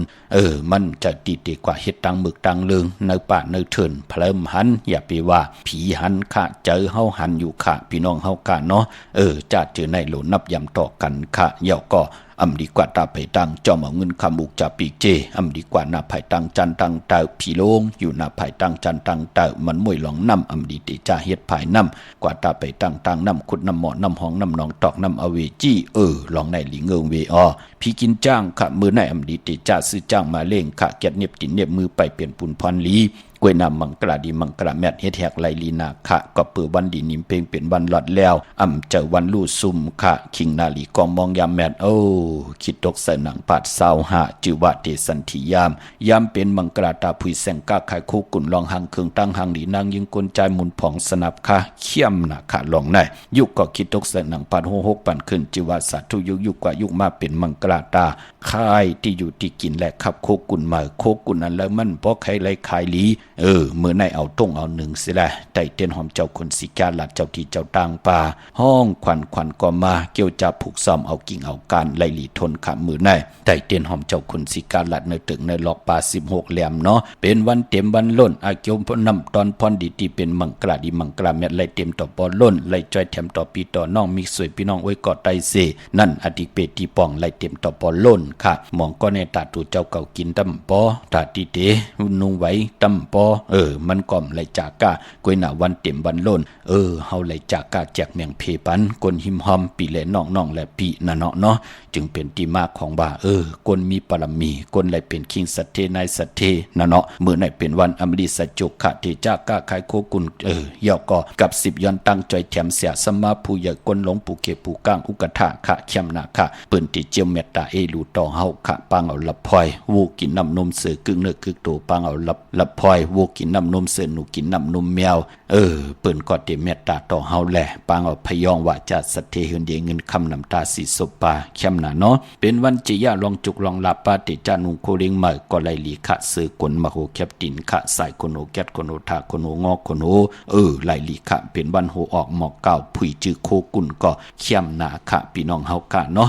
มันจะดีกว่าเฮ็ดตั้งหมึกตั้งเลืองเนื้อป่าเนื้อเถินเพลิมหันอย่าไปว่าผีหันค่ะเจอเฮาหันอยู่ค่ะพี่น้องเฮากะเนาะจ้าเจอในโหลนับย่ำต่อกันค่ะเย่าก็อำดีกว่าตาไผ่ตังจอมเอาเงินคำบุกจากปีกเจอำดีกว่าหน้าไผ่ตังจันตังเต่าผีโลงอยู่หน้าไผ่ตังจันตังเต่ามันมวยหลองน้ำอำดีติจ่าเฮ็ดไผ่น้ำกว่าตาไผ่ตังตังน้ำขุดน้ำหมอน้ำหองน้ำหนองตอกน้ำอเวจี้หลองในหลีเงิงเวพี่กินจ้างค่ะมือในอำดีติจ่าซื้อจ้างมาเล่งค่ะแกะเน็บติเน็บมือไปเปลี่ยนปุ่นพรลีก กวยนำมังกราดีมังกราแมดเฮ็ดแหกไลลีนาคะก็เปิดวันดีนิมเพลงเป็นวันหลอดแล้วเจอวันลู่ซุ่มค่ะคิงนาลีกองมองยามแมดโอ้คิดตกใส่หนังปัดเศร้าหาจิวะเดสันทิยามเป็นมังกราตาผุยแสงก้าขายคู่กุ่นลองหังเครื่องตั้งหังหลีนางยิงกลใจมุนผ่องสนับค่ะเขี้ยมนะค่ะลองได้ยุคก็คิดตกใส่หนังปัดหกปันขึ้นจิวะสัตทุยุกว่ายุคมาเป็นมังกราตาค่ายที่อยู่ที่กินและขับโคกุ่นมาโคกุ่นนั้นแล้วมันเพราะใครไรขายลีเมื่อในเอาต้งเอาหนึ่งสิแหละไต่เต้นหอมเจ้าคนสิกาหลัดเจ้าที่เจ้าต่างป่าห้องขวัญก็มาเกี่ยวจับผูกซ้อมเอากิ่งเอาการไล่หลีทนขามือในไต่เต้นหอมเจ้าคนสิกาหลัดในตึกในหลอกป่า16แหลมเนาะเป็นวันเต็มวันล้นอาเกียวพนำตอนพรดีที่เป็นมังกราดีมังกราเม็ดไล่เต็มต่อปอล้นไล่จอยแถมต่อปีต่อน้องมีสวยพี่น้องไว้กอดไตเสนั่นอดีเปตีป่องไล่เต็มต่อปอล้นค่ะมองก็ในตาตูเจ้าเก่ากินตำปอตาตีเตนุ่งไว้ตำปอมันก่อมไล่จากกากวยหน้าวันเต็มวันล้นเฮาไล่จากกาแจกเมียงเพปันกนหิมหอมปีแลน้องและปีน่ะเนาะจึงเป็นที่มาของบ่ากนมีปรมีกนไล่เป็นคิงสัตเทนายสัตเทน่ะเนาะมื้อไหนเป็นวันอมฤตสัจจุขะเทจากาขายโคกุนยอก็กับ10ย้อนตั้งใจแถมเสียสมาผู้ใหญ่กนหลงปูเกปูก้างอุกทะขะเข้มนาคะเปิ้นติเจียวเมตตาลูต่อเฮาขะปังเอาลับพลอยวูกินน้ำนมเสือกึ่งเนื้อกึ่งตัวปังเอาลับพลอยวูกินน้ำนมเสือหนูกินน้ำนมแมวเปิ้นก็เตเมตตาต่อเฮาแหละปังเอาพยองว่าจะสัตเทเฮือนเดเงินคำน้ำตาสีสบปาเข้มนาเนาะเป็นวันจิยะลองจุกลองลาปาติจานุโคเริงใหม่ก็ไลลีขะเสือกนมโหแคบตินขะสายคนโอแกตคนโอทาคนโองอคนโอไลลีขะเป็นวันโหออกหมอกเก่าผุยจือโคกุนก็เข้มนาขะพี่น้องเฮากะเนาะ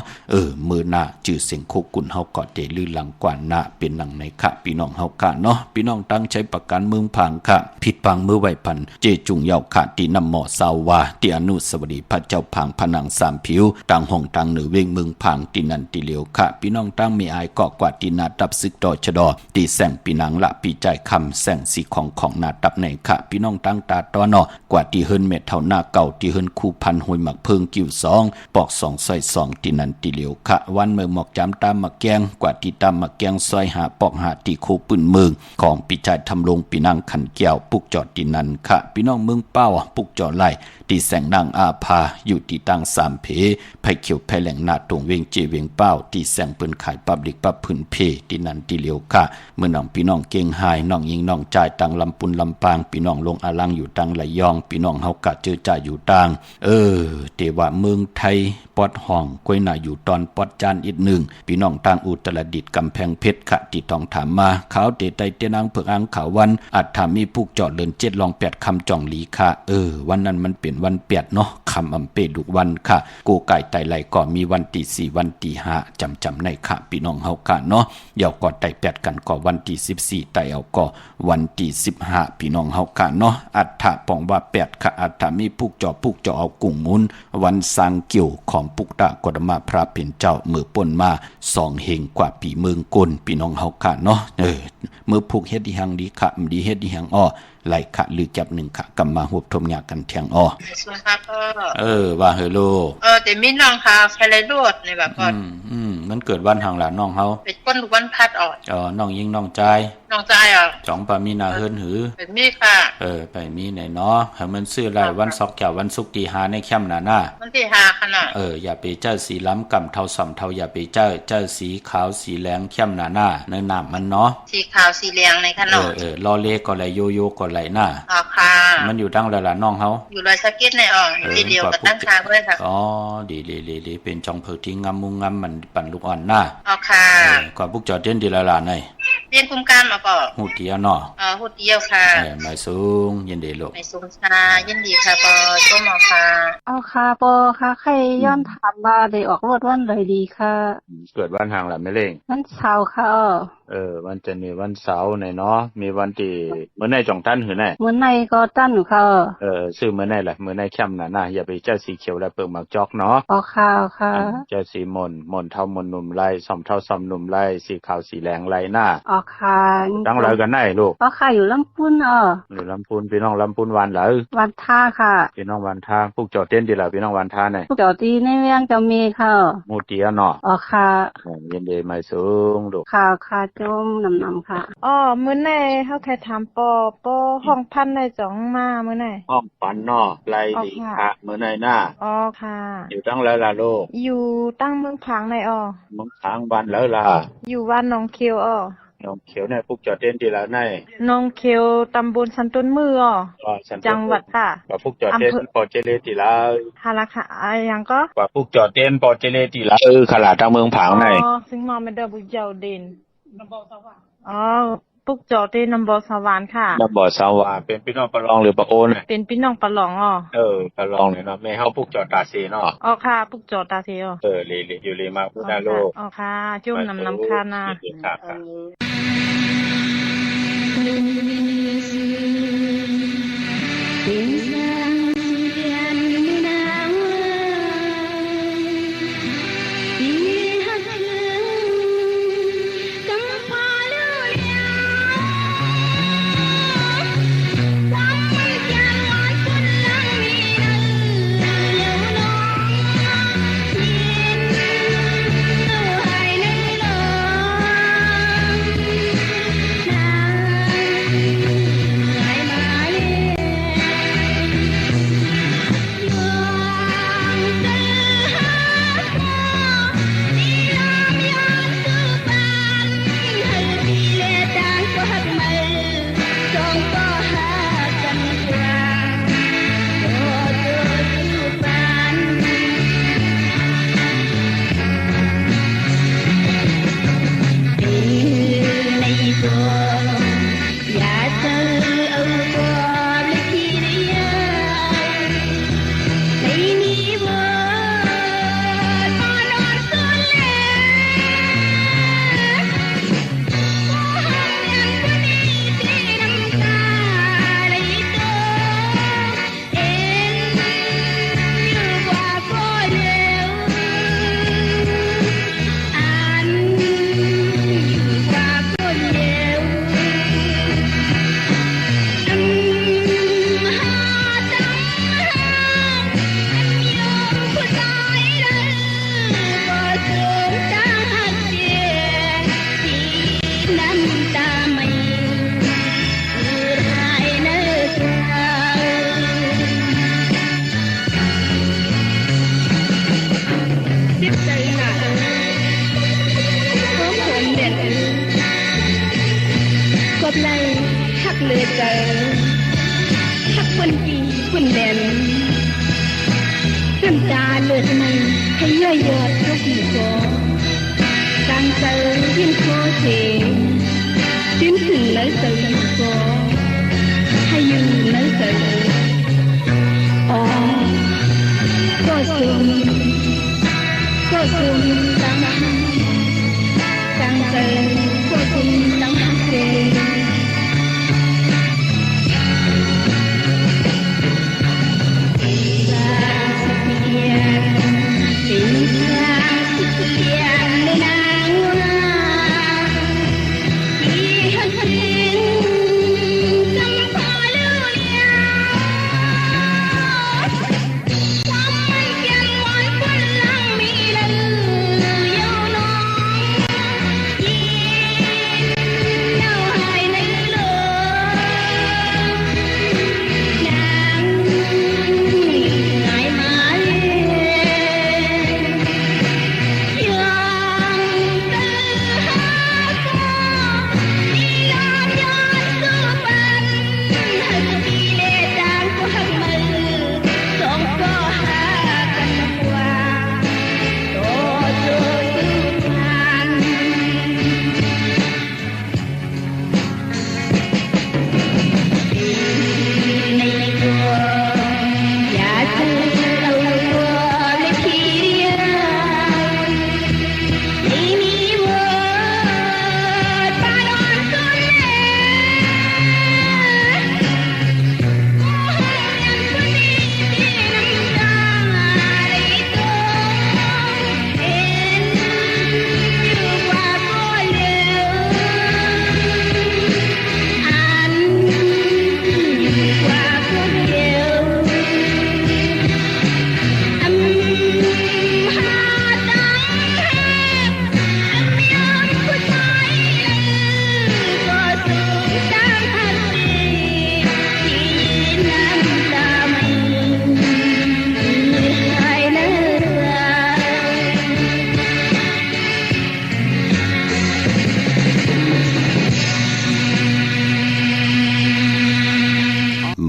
มือหน้าจือเสียงโคกุนเฮาก็เตลือหลังกว่าหน้าเป็นหนังในขะพี่น้องเฮากะเนาะพี่น้องตั้งใจประกันเมืองพังขะผิดพังมือไว้พันเจจุงเยาขะตีนำหมอสาวาตีอนุสวดีพระเจ้าพังผนังสามผิวต่างห้องต่างเหนือเวงเมืองพังตีนันตีเหลียวขะพี่น้องตั้งมีอายเกาะกว่าตีนาตับซึกดอชดอตีแสงปีนังละปีใจคำแสงสีของนาตับในขะพี่น้องตั้งตาตอนอกว่าตีเฮินเม็ดเท่าหน้าเก่าตีเฮินคู่พันหวยหมักเพิงกิ้ว2ปอก2ซอย2ตีนันตีเหลียวขะวันเมื่อหมอกจำตามมาแกงกว่าตีตามมาแกงซอยหาปอกหาตีโคปืนเมืองของปีใจทำลงปีนังขันแก้วปุกจอดตีนันขะพี่น้องเมืองเป้าปุกจอดไล่ตีแสงนางอาภาอยู่ตีตั้งสามเพไผ่เขียวไผ่แหลงนาตรงเวงเจเวงเป้าตีแสงปืนขายปับลิกปับพื้นเพตีนันตีเหลียวค่ะเมื่อน้องพี่น้องเก่งหายน้องยิงน้องจ่ายตังลำปุนลำปางพี่น้องลงอาลังอยู่ตังไหลยองพี่น้องเฮากะเจอจ่ายอยู่ตังเตว่าเมืองไทยปอดห้องกวยหน้าอยู่ตอนปอดจานอีกหนึ่งพี่น้องต่างอุตรดิตถ์กำแพงเพชรขะติทองถามมาเขาเตไตเตนางเผือกอังขาววันอัดถามีผูกจอดเลิน7ลอง8คำจ่องหลีค่ะวันนั้นมันเป็นวันเปียดเนาะคำอำเปดุกวันค่ะโกไก่ไตไหลก็มีวันที่4วันที่5จำในค่ะพี่น้องเฮากะเนาะเดี๋ยวก็ไต8กันก็วันที่14ไตเอาก็วันที่15พี่น้องเฮากะเนาะอัดถาปองว่า8ค่ะอัดถามีผูกจอเอากุ้งมุนวันสร้างเกี่ยวของปุกตะกฎมาพระเป็นเจ้ามือป่นมา2เฮงกว่าปีเมืองกลพี่น้องเฮากะเนาะมือผูกเฮ็ดดีหังดีค่ะดีเฮ็ดดีหังไหลขะหรือจับหนึ่งขะกำมาหวบทมยากันแทงสวัสดีครับว่าเฮโลแต่มีน้องค่ะใครเลยรวดในแบบก่อนมันเกิดวันทางหลานน้องเฮาเป็นก้นลูกวันพัดน้องยิงน้องใจจ่องปามีนาเฮิรนหือเป็นมีค่ะไปมีไหนเนาะให้มันซื้อไรวันซอกแก้ววันศุกร์ตี5ในแคมป์น่ะวันที่5ขนาดอย่าไปเจ้าสีล้ำกำเท่าสำเท่าอย่าไปเจ้าสีขาวสีแดงแคมป์น่ะในน้ำมันเนาะสีขาวสีแดงในขนาดลอเลก็ไหลโยโย่ก็ไหลหน้าค่ะมันอยู่ตั้งหลานน้องเฮาอยู่รอยสะเก็ดในทีเดียวกับตั้งคาด้วยค่ะดีเป็นจองเผือกที่งามมุงงามมันปั่นลูกอ่อนหน้าค่ะกว่าพวกจอดเด่นดีหลานๆเรียนกุมการมาก่อนหูเดียวเนาะหูเดียวค่ะไม่สูงยินดีลูกไม่สูงค่ะยินดีค่ะปอต้มหมอค่ะค่ะปอค่ะใครย้อนถามว่าได้ออกรถวันใดดีค่ะเกิดวันห่างหล่ะไม่เล่งวันเสาร์ค่ะวันจันทร์นี่วันเสาร์เนาะมีวันที่เมื่อไหร่จ่องตั้นหือไหนเมื่อไหร่ก็ตั้นอยู่ค่ะซื้อเมื่อไหร่ล่ะเมื่อไหร่แคมป์น่ะอย่าไปเจ้าสีเขียวและเปิงหมักจอกเนาะค่ะเจ้าสีมนเท่ามนหนุ่มไล่ซ่อมเท่าซ่อมหนุ่มไล่สีขาวสีแดงไล่หน้าค่ะตั้งเลยกันได้ลูกค่ะอยู่ลำพูนอยู่ลำพูนพี่น้องลำพูนวันเหรอวันท่าค่ะพี่น้องวันท่าพวกจอดเต้นดีล่ะพี่น้องวันท่าไหนพวกจอดตีในเวียงจะมีค่ะมูเตียเนาะค่ะเย็นดีไม่สูงลูกค่ะ โจมนำค่ะ อ๋อมื้อไหนเฮาแค่ถามปอห้องพันในจ่องมามื้อไหน ห้องปันนอไล่ดีค่ะเมื่อในหน้า อ๋อค่ะ อยู่ตั้งแล้วล่ะลูก อยู่ตั้งเมืองผางในอ๋อ มึงทางบ้านแล้วล่ะ อยู่บ้านหนองเขียวอ๋อ น้องเขียวในพวกจอดเต้นทีละใน หนองเขียวตำบลสันต้นมืออ๋อ ก็ฉัน จังหวัดค่ะ กว่าพวกจอดเต้นปอเจเลทีละ ฮาราคาหยังก็ กว่าพวกจอดเต้นปอเจเลทีละขลาดทางเมืองผางใน อ๋อซึ่งมาไม่ได้บุเจ้าเด่นอ๋อปุกจอที่นำบอสวรรค์ค่ะ น้ำบ่อสาวาเป็นพี่น้องประลองหรือประโอนน่ะ เป็นพี่น้องปะหลองอ๋อ ประลองเนี่ยเนาะแม่เฮาพวกจอดตาเซเนาะ อ๋อค่ะปุกจอตาเทอ๋อ เลอยู่เลยมาพูดนะลูก อ๋อค่ะจุ่มนำค่ะนะ ครับ Hãy subscribe cho kênh Ghiền Mì Gõ để không bỏ lỡ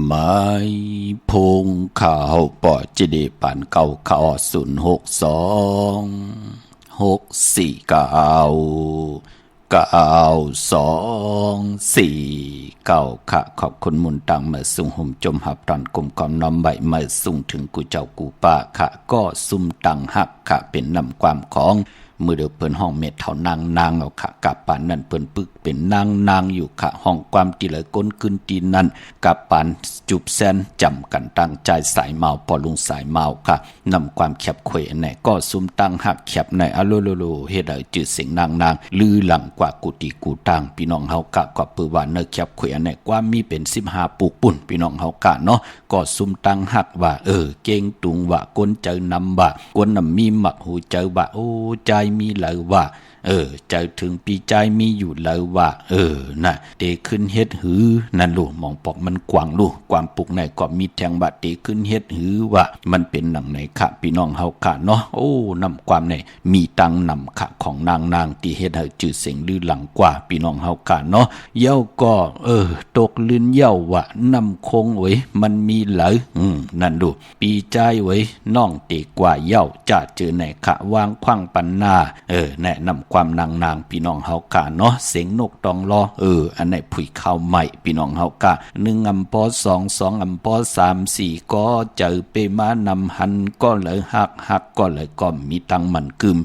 หมายพงข่าวปอจิเดปันเก่าข่าว06264924ค่ะขอบคุณมุนตังมาสุ่งหุ่มจมหับตอนกลมกอมน้อมใบมาสุ่งถึงกูเจ้ากูป้าค่ะก็ซุ่มตังหักค่ะเป็นนำความของมือเดือเปิ้นห้องเม็ดเท่านางเอาค่ะกับปานนั่นเปิ้นปึกเป็นนางอยู่ค่ะห้องความตีเลยก้นขึ้นตีนั่นกับปานจุบแซนจำกันตั้งใจสายเมาปอลุงสายเมาค่ะนำความแคบเขวไหนก็ซุ่มตั้งหักแคบในอโลโลเฮ็ดให้จืดเสียงนางลือหลังกว่ากุฏิกูตังพี่น้องเฮากะกว่าปือว่าเนแคบเขวไหนกว่ามีเป็น15ปุกปุ่นพี่น้องเฮากะเนาะก็ซุ่มตั้งหักว่าเก่งตุงว่าก้นเจอนำว่ากวนนำมีหมักหูเจอว่าโอ้ใจมีเลยว่าใจถึงปีใจมีอยู่เลยว่าน่ะเตขึ้นเฮ็ดหือนั่นลูกมองปอกมันกว้างลูกความปุกในก็มีแทงบาดเตขึ้นเฮ็ดหือว่ามันเป็นหนังในค่ะพี่น้องเฮาค่ะเนาะโอ้นำความในมีตังนำค่ะของนางที่เฮ็ดให้จื่อเสียงลือหลังกว่าพี่น้องเฮาค่ะเนาะเย้าก็ตกลื่นเย้าว่านำคงไว้มันมีเหลอนั่นลูกปีใจไว้น้องเตกว่าเย้าจะเจอในค่ะวางขว้างปันนาแนะนำความนางพี่น้องเฮากะเนาะเสียงนกตองรออันไหนผุยข้าวใหม่พี่น้องเฮากะ1อำปอ2 2อำปอ3 4ก็เจอเปมานำหันก็เลยหักก็เลยก็มีตังมันกึม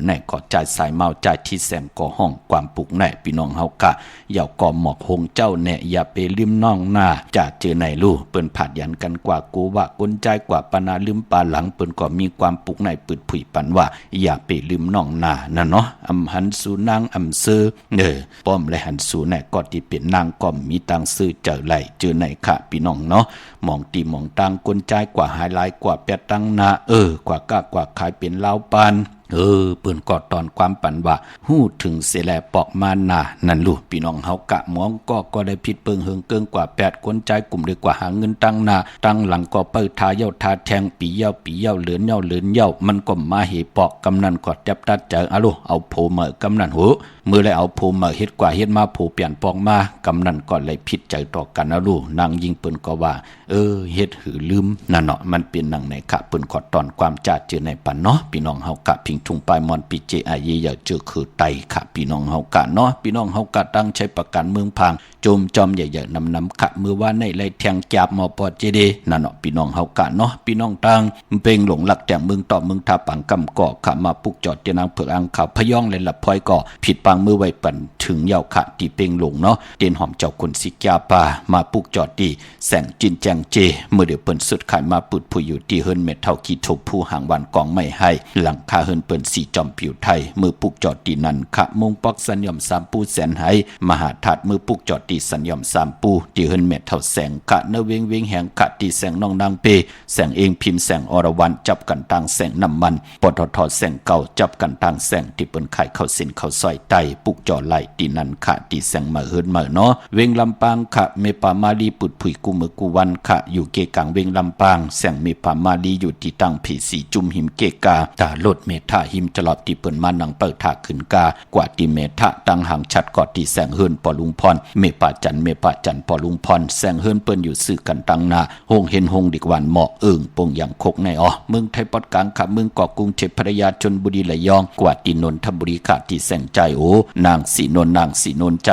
ไหนก็จ่ายสายเมาจ่ายที่แสงก็ห้องความปุกไหนพี่น้องเฮากะอย่าก็หมอกหงเจ้าแน่อย่าไปลืมน้องหน้าจะเจอไหนลูกเปิ้นผาดยันกันกว่ากูว่าก้นใจกว่าปนาลืมปาหลังเปิ้นก็มีความปุกไหนปืดผุยปันว่าอย่าไปลืมน้องหน้านั่นเนาะอำหันสู่นางอำซื้อป้อมและหันสู่ไหนก็ที่เป็นนางก็มีตังซื้อเจอไหลเจอไหนค่ะพี่น้องเนาะมองตีมองตังก้นใจกว่าหายลายกว่าแปดตังนากว่ากะกว่าขายเป็นลาวปานเปิ้นก็ตอนความปันว่าฮู้ถึงเสแลปอกมานานั่นลูกพี่น้องเฮากะมองก็ได้ผิดเปิงเฮิงเกิงกว่า8คนใจกลุ่มเลยกว่าหาเงินตั้งหน้าตั้งหลังก็เปิ้ทาเย้าทาแทงปีเย้าเหลือนเย้ามันก็มาเหปอกกำนันก็จับตัดเจออะลูเอาโผมากำนันหูมือเลยเอาโผมาเฮ็ดกว่าเฮ็ดมาโผเปลี่ยนปอกมากำนันก็เลยผิดใจต่อกันอะลูนางยิงเปิ้นก็ว่าเฮ็ดหือลืมนั่นเนาะมันเป็นหนังในค่ะเปิ้นขอตอนความจาดเจอในปันเนาะพี่น้องเฮากะพิงทุ่งปลายมอนปีเจอาเยอย่าเจอคือไตค่ะพี่น้องเฮากะเนาะพี่น้องเฮากะตั้งใช้ประกันเมืองพังโจมจอมใหญ่ๆนำค่ะมือว่าในไล่แทงจับหมอปอเจเดนั่นเนาะพี่น้องเฮากะเนาะพี่น้องตั้งเป่งหลงหลักแต่เมืองต่อเมืองทาปังกำก่อค่ะมาปุกจอดเจนางเผือกอังข่าวพย่องเลยละพลอยก่อผิดปังมือไว้ปั่นถึงเยาค่ะที่เป่งหลงเนาะเตียนหอมเจ้าคนสิกยาปามาปุกจอดดีแสงจินแจงเจเมื่อเดี๋ยวเปิ้นสุดขายมาปุดผู้อยู่ที่เฮิรนเม็ดเท่ากี่ทบผู้หางวันกองไม่ให้หลังคาเฮิรนเปิ้นสีจอมผิวไทยมือปุกจอดดีนั่นค่ะมงปอกสัญญม3ปูแสนไหมหาถาดมือปุกจอดดีสัญญม3ปูที่เฮิรนเม็ดเท่าแสงค่ะเนเวงแหงค่ะที่แสงน้องนางเปแสงเองพิมพ์แสงอรวรรณจับกันต่างแสงน้ำมันปตทแสงเก่าจับกันต่างแสงที่เปิ้นขายเข้าเส้นเข้าซอยไตปุกจอดไหลดีนั่นค่ะที่แสงมาเฮิรนมาเนาะเวงลำปางค่ะเมปามาลีปุดผุยกูมือกูวันค่ะอยู่เกกังเวงลำปางแสงเมปามาลีอยู่ที่ตั้งผีสีจุ่มหิมเกกาตาลดเมทาหิมจลอดที่เปิ้นมานังเปิดถาขึ้นกากว่าที่เมทะตั้งหางชัดกอดที่แสงเฮิรนปอลุงพรเมปาจันปอลุงพรแสงเฮิรนเปิ้นอยู่ซื้อกันตั้งนาหงเห็นหงดิกวันเหมาะปงอย่างคกในเมืองไทยปอดกลางค่ะเมืองเกาะกรุงเทพพระยาชลบุรีระยองกว่าที่นนทบุรีค่ะที่แสงใจนางสีนนใจ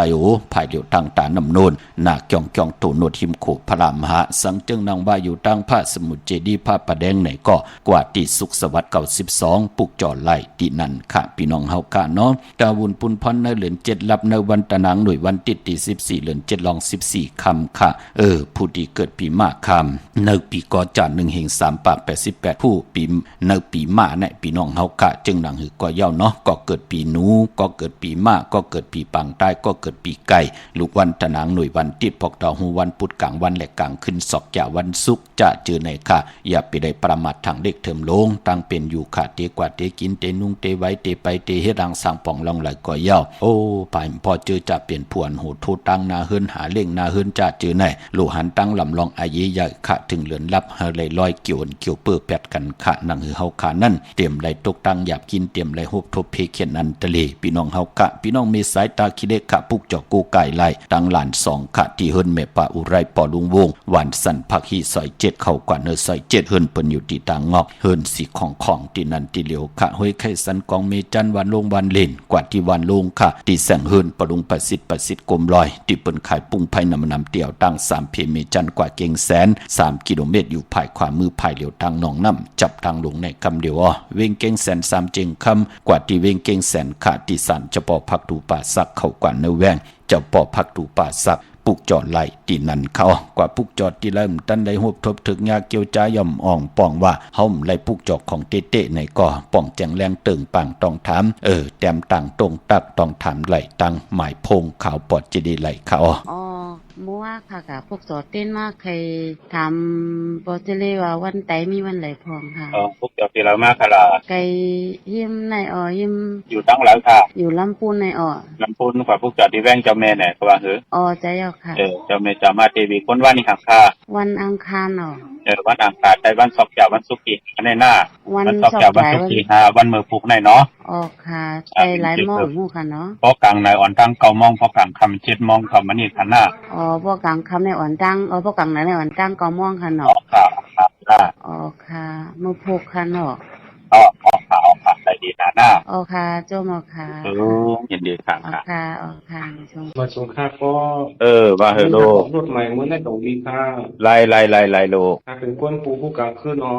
ภายเดียวตั้งตานำโนนนาเกียงโตโนทิมโขพระรามหาสังจึงนางว่าอยู่ตั้งพระสมุทรเจดีย์พระประแดงไหนก็กว่าที่สุขสวัสดิ์92ปุกจอไหลที่นั่นค่ะพี่น้องเฮากะเนาะกาวุนปุนพรในเหลือน7ลับในวันตะนางหน่วยวันติดที่14เหลือน7ลอง14คำค่ะผู้ที่เกิดปีมะคำในปีกอจาน1แห่ง3ปาก88ผู้ปีในปีมะเนี่ยพี่น้องเฮากะจึงนางหือก็เย้าเนาะก็เกิดปีหนูก็เกิดปีมะก็เกิดปีปังใต้ก็เกิดปีไก่ลูกวันตะนางหน่วยวันติดพอกดอกหูวันพุธกลางวันและกลางขึ้นศอกจะวันศุกร์จะเจอในค่ะอย่าไปได้ประมาททางเด็กเถิมลงตั้งเป็นอยู่ค่ะเตกว่าเตกิ กินเตนุ่งเตไว้เตไปเตเฮ็ดดังสร้างป่องลองไหลก่อยาวโอ้ป่ายพอเจอจะเปลี่ยนผวนหูทูตังนาเฮินหาเล่งนาเฮินจะเจอไหนลูหันตั้งลำลองอายีใหญ่ขะถึงเหลือนลับเฮเลยลอยเกี่ยวเกี่ยวเปื้อแปดกันขะนังหือเฮาขานั่นเตรียมไหลตกตังหยาบกินเตรียมไหลฮบทบเพเขียนอันทะเลพี่น้องเฮากะพี่น้องมีสายตาคิเลขะปุกจอกกูไก่ไหลตังหลานสองขะที่เฮินแม่ป่าอุไรปอลุงวงหวานสันผักฮีซอย7เข้ากว่าเนอซอย7เฮินเปิ้นอยู่ที่ต่างงอกเฮินสีของที่นั่นที่เหลียวขะห้วยไข่สันกองเมจันวันลงวันเล่นกว่าที่วันลงค่ะที่แสงเฮินปรุงประสิทธิ์กลมลอยที่เปิ้นขายปุ้งไผ่นำเตี่ยวตั้ง3เพเมจันกว่าเก่งแสน3กิโลเมตรอยู่ภายขวามือภายเหลียวทางหนองน้ำจับทางลงในคำเดียวเวงเก่งแสน3เจงคำกว่าที่เวงเก่งแสนขาที่สันจะปอพักดูป่าสักเข้ากว่าเนแวงเจ้าปอพักดูป่าสักปุกจอดไหลที่นั่นเขากว่าปุกจอดที่เริ่มตันได้หบทบถึกยาเกียวจ้าย่อมอ่องป้องว่าเฮาไหลปุกจอกของเตะในก่อป้องแจงแรงตึงปังต้องถามแต้มต่างตรงตักต้องถามไหลตังหมายพงข่าวปอดจะได้ไหลเขา อ๋อมัวค่ะกับพวกสอดเต้นมากเคยทำโปรเจกต์ว่าวันไตมีวันไหลพองค่ะ พวกเจ้าตีเรามากค่ะล่ะ ไกยิ้มในอ๋อยิ้ม อยู่ตั้งหลังค่ะ อยู่ลำพูนในอ๋อ ลำพูนกว่าพวกเจ้าที่แว่งเจ้าแม่เนี่ยก็ว่าหือ อ๋อใจเอาค่ะ เจ้าแม่เจ้ามาเทวีคนว่านี่ค่ะค่ะ วันอังคารอ๋อ วันอังคารได้วันศอกเจ้าวันศุกร์อีในหน้า วัน ศอก สอบ เจ้าวัน หลาย ศุก วัน ร์อีวันมือผูกในเนาะ อ๋อค่ะใจหลายหม้อหมู่ค่ะเนาะ พอกลางในอ่อนตั้ง9 โมงพอกลางค่ำ7 โมงคำมันนี่ค่ะหน้า อ๋อพวกกลางคำในอ่อนตั้งอ๋อพวกกลางไหนในอ่อนตั้งก็ม่วงค่ะเนาะ ค่ะค่ะ อ๋อค่ะมือผูกค่ะเนาะ ออกค่ะได้ดีหน้า อ๋อค่ะโจมอ๋อค่ะ ยินดีค่ะ อ๋อ ค่ะ ค่ะอ๋อค่ะชม มาชงค่าก็ ว่าเฮโล รถใหม่มื้อในตรงดีค่ะ ไล่โล ถ้าเป็นก้นปูผู้กลางคืนอ๋อ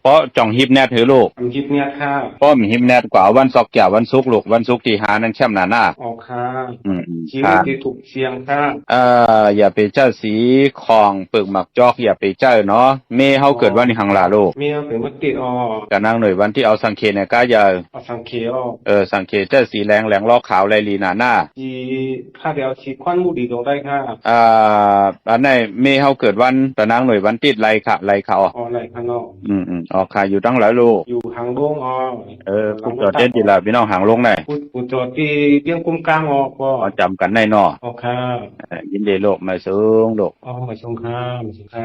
เพราะจ่องฮิปแนทเฮโล อยู่คิดเนี่ยค่ะ เพราะมีฮิปแนทกว่าวันศอกเจ้าวันศุกร์ลูกวันศุกร์ที่5นั้นแช่มหน้า ออกค่ะ ชี ค่ะ วิตที่ถูกเชียงค่ะ อย่าไปเจ้าสีของปึกหมักจอกอย่าไปเจ้าเนาะเมเฮาเกิดวันนี้หังลาโลก เมียเป็นมัดติดอ๋อ กะนางหน่วยวันที่เอาสังเขเนี่ยก็อย่า เอาสังเกตอ๋อ สังเขเจ้าสีแรงลอกขาวไรลีหน้า จีค่าเดียวชีควันมูดีตรงได้ค่ะ อันไหนเมเฮาเกิดวันกะนางหน่วยวันติดไรค่ะไรเขา อ๋อไหลข้างนอก ออกค่ะอยู่ตั้งหลายโลก อยู่หางลงอ๋อ พวกจอดเด่นดีละพี่น้องหางลงไหน ผู้จอดที่เบี้ยงกุ้มกลางอ๋อก็ จำกันได้เนาะ ออกค่ะ ยินดีโลกมาสูงโลก อ๋อมาชงค่ะมาชงค่ะ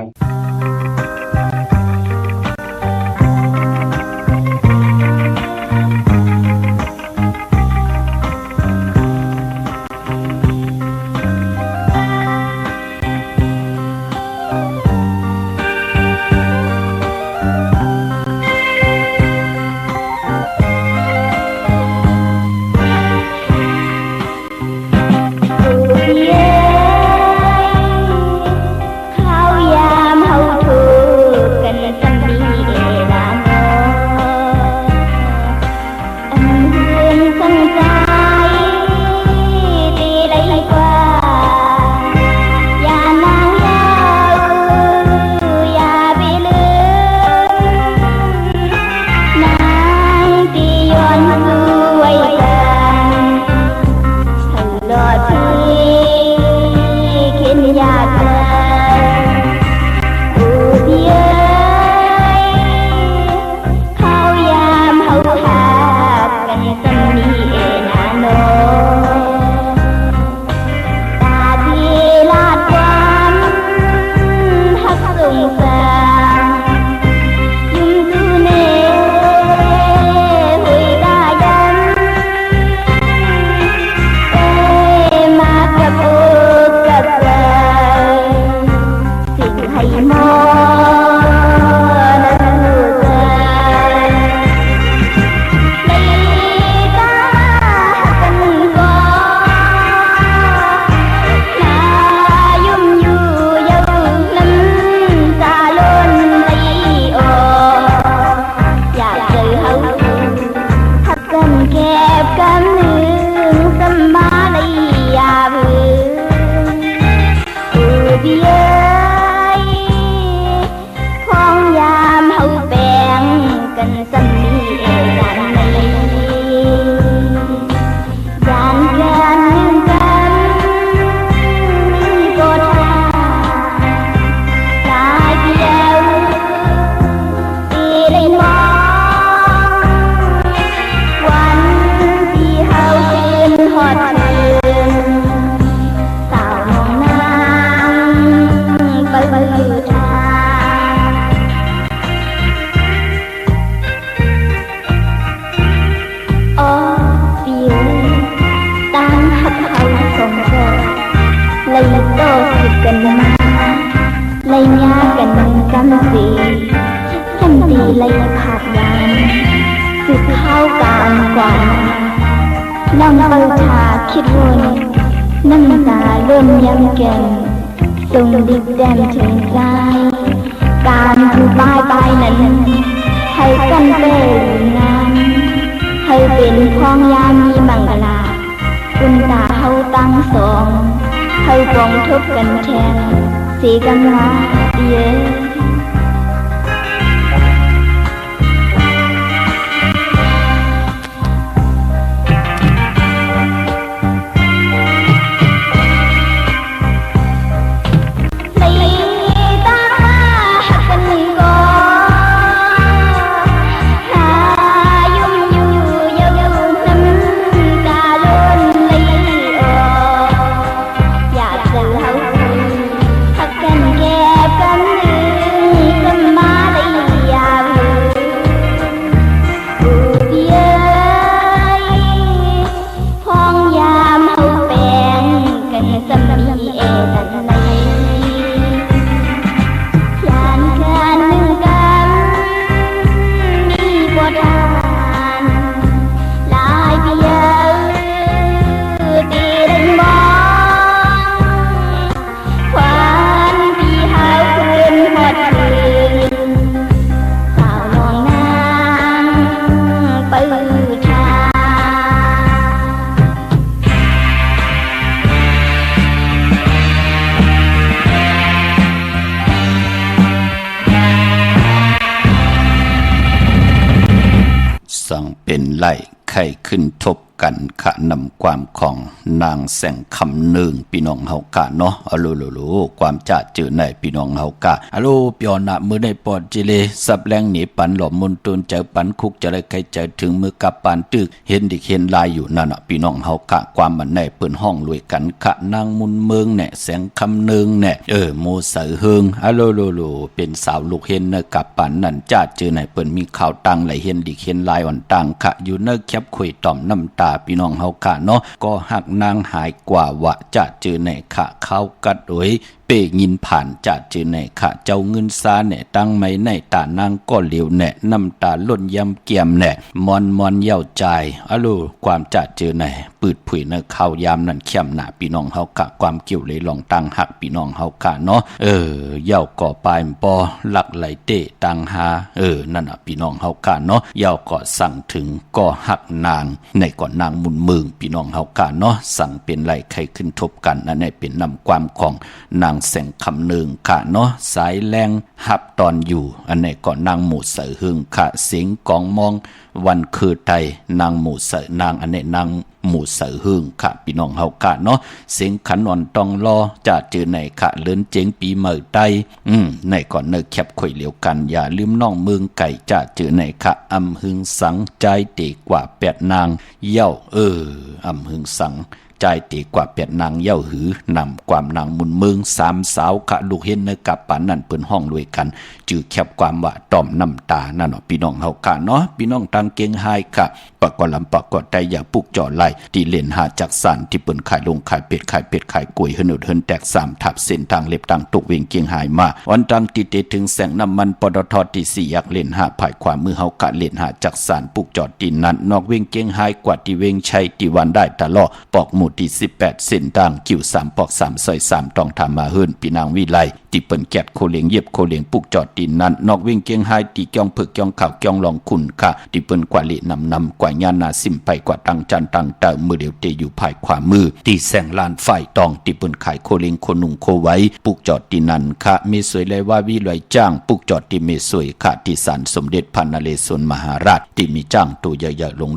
เย้ข้าวยามเฮา ดกันมาเลยยากันจำสีจำตีเลยขาดยานสืบเข้าการกว่าน้องเปิดชาคิดวนน้ำตาเริ่มย้ำแก่นส่งดิบแดมถึงใจการอยู่บายบายนั้นให้กันเป้งานให้เป็นพ้องยามมีมังกลาคุณตาเฮาตั้งสองให้ปองทบกันแทนสีกันมาเยสั่งเป็นไล่ไข่ขึ้นทบกันขะนำความของนางแสงคำหนึ่งพี่น้องเฮากะเนาะอะโลความจะเจอในพี่น้องเฮากะอะโลเปียวนะมือได้ปอดจิเลสับแรงหนีปันหลอมมุนตุนเจอปันคุกจะได้ใครเจอถึงมือกับปานตึกเห็นดิเห็นลายอยู่นั่นน่ะพี่น้องเฮากะความมันในเปิ้นห้องรวยกันขะนางมุนเมืองแน่แสงคำหนึ่งแน่โมเสอเฮิงอะโลเป็นสาวลูกเห็นเนกับปานนั่นจะเจอในเปิ้นมีข่าวตังไหลเห็นดิเห็นลายอ่อนตังขะอยู่เนแคบคุยต่อมน้ำตาพี่น้องเฮากะเนาะก็หักนางหายกว่าวะจะเจอในขะเข้ากัดโดยเป้ยินผ่านจะเจอในขะเจ้าเงินซาแหน่ตั้งไม่ในตานางก็เหลียวแหน่น้ำตาล้นยำเกียมแหน่มอนเย้าใจอะโลความจะเจอในปืดผุยในข้าวยามนั่นเข้มหนาพี่น้องเฮากะความเกี่ยวเลยลองตั้งหักพี่น้องเฮากะเนาะเย้าก่อปลายปอหลักไหลเตะตังหานั่นน่ะพี่น้องเฮากะเนาะเย้าก็สั่งถึงก็หักนางในก่อนนางมุนเมืองพี่น้องเฮากะเนาะสั่งเป็นไหลไข่ขึ้นทบกันอันนี้เป็นนำความของนางแสงคำหนึ่งค่ะเนาะสายแรงหับตอนอยู่อันนี้ก่อนนางหมู่เสือหึงค่ะเสียงกองมองวันคือไทยนางหมู่เสือนางอันนี้นางหมู่เสือหึงค่ะพี่น้องเฮากะเนาะเสียงขันอ่อนตองรอจะเจอในค่ะเลื่อนเจงปีเมื่อใดในก่อนเนอแคบข่อยเหลียวกันอย่าลืมน้องเมืองไก่จะเจอในค่ะอำหึงสังใจเตกว่า8นางเย้าอำหึงสังใจตีกว่าเปียดนางเย้าหือนำความนางมุนเมือง3สาวขะลูกเห็นในกับปานนั่นเปิ้นห้องรวยกันจือแคบความว่าต่อมน้ำตานั่นเนาะพี่น้องเฮากะเนาะพี่น้องตังเกียงไฮกะปะกอลำปะกอใจอย่าปุกจ่อไหลที่เล่นหาจักสานที่เปิ้นขายลงขายเป็ดขายกล้วยเฮินแตก3ทับเส้นทางเล็บตังตกเวงเกียงไฮมาวันตังติเตถึงแสงน้ำมันปตทที่4อยากเล่นหาภายขวามือเฮากะเล่นหาจักสานปุกจอดดินนั้นนอกเวงเกียงไฮกว่าที่เวงชัยที่วันได้ตลอดปอกหมู่ที่18เส้นทางกิ่ว3ปอก3ซอย3ต้องทำมาเฮิรนพี่นางวิไลที่เปิ้นแกดโคเลียงเย็บโคเลียงปุกจอดดินนั้นนอกเวงเกียงไฮตีเกียงผึกเกียงข่าวเกียงลองคุณค่ะที่เปิ้นกว่าเละนำกว่าญาณาสิมไปกว่าตังจันตังเตอมือเดียวเตอยู่ภายขวามือที่แสงลานไฟตองที่เปิ้นขายโคเลียงโคนุ่งโคไว้ปุกจอดดินนั้นค่ะมีสวยเลยว่าวิลอยจ้างปุกจอดที่เมสวยค่ะที่ศาลสมเด็จพระนเรศวรมหาราชที่มีจ้างตัวใหญ่ๆลง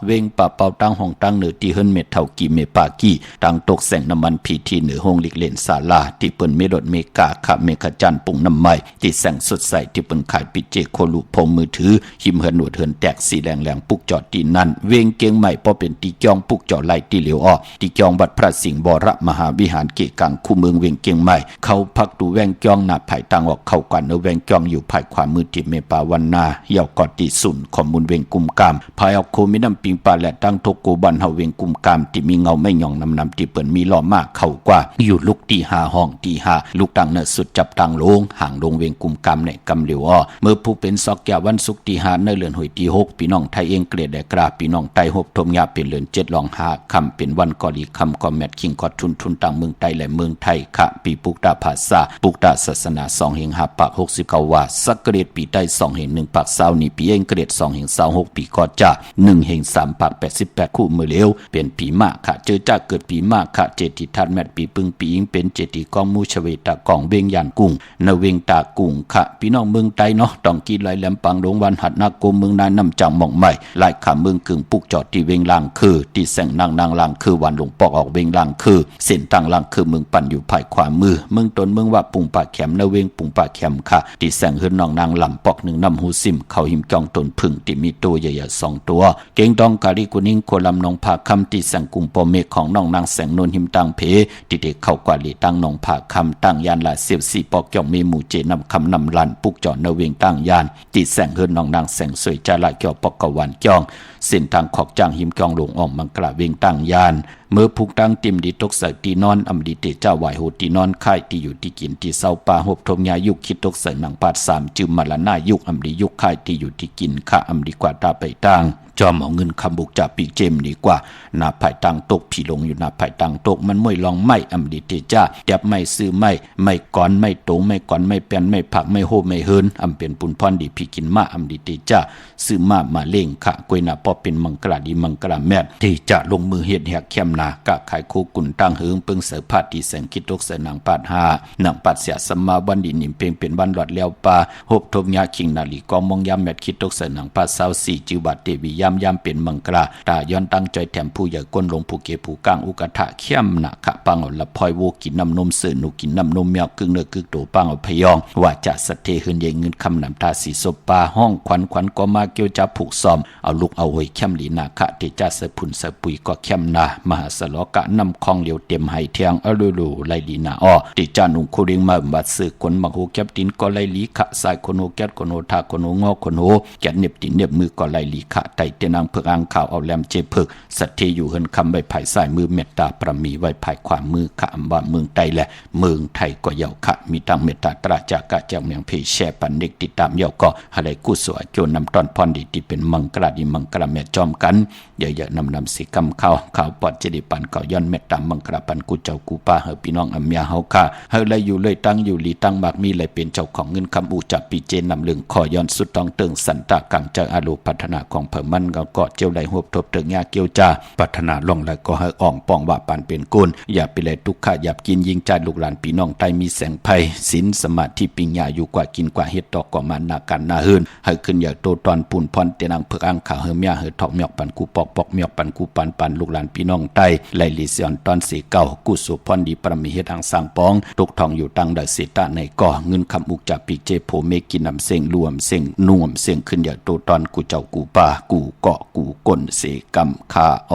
เวงปะเป่าตั้งห้องตั้งเหนือที่เฮิรนเม็ดเท่ากี่เมปากี้ตั้งตกแสงน้ำมันพีที่เหนือห้องลิกเลนศาลาที่เปิ้นเมรถเมกา ขะเมฆจันทร์ปุ่งน้ำใหม่ที่แสงสดใสที่เปิ้นขายปิเจโคลุพรมมือถือหิมเหินหนวดเหินแตกสีแหลงปุกจอดตีนั่นเวงเกียงใหม่พอเป็นตีจองปุกจอดไล่ตีเหลียวอ้อตีจองวัดพระสิงห์บรมหาวิหารเกกังคู่เมืองเวงเกียงใหม่เขาพักดูแวงจองหน้าภายต่างออกเข้ากว่าเนื้อแวงจองอยู่ภายขวามือที่เมปาวันนาเยาวกอดตีสุนข้อมูลเวงกุมกามภายออกโคมิน้ำปิงปาและตั้งทกโกบันเฮาเวงกุมกามที่มีเงาไม่หย่องนำที่เปิ่นมีล้อมากเข้ากว่าอยู่ลุกตีหาห้องตีหาลูกตังเนื้อสุดจับตังลงห่างลงเวงกุมกามในกำเหลียวอ้อเมื่อผู้เป็นซอกยาวันสุกตีหาในเลือนหอยตี6พี่น้องไทยเองเกลียดได้กราพี่น้องไตหบทมยาเป็นเลือน7ลองหาคำเป็นวันกอลีคำกอแมทคิงกอดทุนต่างเมืองไทยและเมืองไทยขะปีปุกตาภาษาปุกตาศาสนา2แห่ง5ปาก69ว่าสักเกรดปีใต้2แห่ง1ปาก20นี่ปีเองเกรด2แห่ง26ปีก็จะ1แห่ง3ปาก88คู่มือเลวเป็นปีมะขะเจอจ้าเกิดปีมะขะเจติทัดแมทปีปึงปีอิงเป็นเจติกองมูชเวตากองเวงยานกุ้งนเวงตากุ้งขะพี่น้องเมืองไทยเนาะต้องกีไหลแหลมปังดงวันหัดนาโกเมืองนายน้ำจังหม่องใหม่หลายขาเมืองกึ่งปุกจอดที่เวงลางคือที่แสงนางลางคือวันหลวงปอกออกเวงลางคือเส้นทางลางคือเมืองปั่นอยู่ภายขวามือเมืองตนเมืองว่าปุงป่าแขมนเวงปุงป่าแขมค่ะที่แสงเฮือนนองนางลำปอกหนึ่งน้ำหูซิมเขาหิมจองตนพึ่งที่มีตัวใหญ่ๆ2ตัวเก่งดองกาลิกุนิ่งโคลำนองผาคำที่แสงกุมปอเมฆของน้องนางแสงนนหิมตังเพที่เด็กเข้ากว่าลีตั้งนองผาคำตั้งยานละ14ปอกจ่องมีหมู่เจนำคำนำลันปุกจอดนเวงตั้งยานที่แสงเฮือนนองนางแสงสวยจาละเกี่ยวปอกกวันจ้องเส้นทางขอกจางหิมจองหลงออกมังกระเวงตั้งยานเมื่อผูกตั้งติมดีตกใส่ตีนอนอำดีเตเจ้าไหวโหตีนอนค่ายที่อยู่ที่กินที่เศร้าป่าหบทมยายุคคิดตกใส่หนังปาด3จึมมาละหน้ายุคอำดียุคค่ายที่อยู่ที่กินข้าอำดีกว่าตาไปตั้งจอมเอาเงินคำบุกจากปีเจมดีกว่าหน้าภายตังตกผีลงอยู่หน้าภายตังตกมันมวยลองไม่อำดีเตจ้าแดบไม่ซื้อไม่ก่อนไม่โตไม่ก่อนไม่แปนไม่ผักไม่โหไม่เฮินอำเป็นปุนพรดีพี่กินมาอำดีเตจ้าซื้อมาเล่งขะกวยหน้าพอเป็นมังกราดีมังกราแม่ที่จะลงมือเฮ็ดแหกเข้มนากะขายโคกุนตั้งเหิงเปิงเสือพาดที่แสงคิดตกใส่หนังปาด5หนังปาดเสียสมาวันดินิมเพียงเป็นวันหลอดแล้วปาหบทมยาคิงนาลีกองมองยามแมทคิดตกใส่หนังปาด24จิวบาดเตวิยามเป็นมังกราตาย้อนตั้งใจแถมผู้ใหญ่ก้นลงผู้เกผู้กลางอุกะทะเข้มหนักขะปังเอาละพอยโวกินน้ำนมเสือหนูกินน้ำนมแมวกึ่งเนื้อกึ่งโตปังเอาพยองว่าจะสะเทหืนใหญ่เงินคำนำทาสีศพปาห้องขวัญก็มาเกี่ยวจับผูกซอมเอาลูกเอาหวยเข้มลีนาคะเตจ้าเสือผุนเสือปุยก็เข้มนามหาสลอกะนำคองเหลียวเต็มไห้เทียงอลูไลลีนาอ้อเตจ้าหนุ่งโคเริงมาบัดสือคนมักโหแก็บตินก็ไลลีขะสายคนโหแก็ดคนโหทาคนโหงอคนโหแกดเน็บตินเน็บมือก็ไลลีขะไตเตนางเพิกอ่างข่าวเอาแหลมเจเพิกสัตเทอยู่เฮินคำใบไผ่สายมือเมตตาประมีไว้ภายขวามือขะอำบาเมืองไตและเมืองไทยก็เยาวขะมีตั้งเมตตาตราจากะเจ้าเมืองเพแช่ปันเด็กติดตามเยาวก็อะไรกุศลโจนำตอนพรดีที่เป็นมังกราดีมังกราแม่จอมกันเยอะๆนำสิกำข่าวปอดเจดีปันเก่าย้อนเมตตามังกราปันกูเจ้ากูป้าเฮอพี่น้องอำยาเฮาค่ะเฮอเลยอยู่เลยตั้งอยู่ลีตั้งมากมีเลยเป็นเจ้าของเงินคำอูจับปีเจนนำเรื่องขอย้อนสุดต้องเติงสันตากังจากอาลูพัฒนาของเพิ่มมันก็เจียวไหลหวบทบเติงยาเกียวจ้าพัฒนาลงแล้วก็ให้อ่องป้องว่าปานเป็นกุลอย่าไปเลยทุกข์หยับกินยิงใจลูกหลานพี่น้องไตมีแสงไพศีลสมาธิปิญญาอยู่กว่ากินกว่าเฮ็ดตอกกว่ามันนากันนาเฮินให้ขึ้นอย่าโตตอนปูนพรเตนังเพิกอ่างขาเฮเมียเฮทอกเมียกปันกูปอกเมียกปันกูปันลูกหลานพี่น้องไตไลลิเซียนตอนสีเก่ากุสุพรดีประมีเฮ็ดอังสร้างปองตกทองอยู่ตังได้เสตะในก่อเงินคำอุกจากปีเจโพเมกินนำเสียงรวมเสียงน่วมเสียงขึ้นอย่าโตตอนกูเจ้ากูป่ากูเกาะกูก้นเสกำคาอ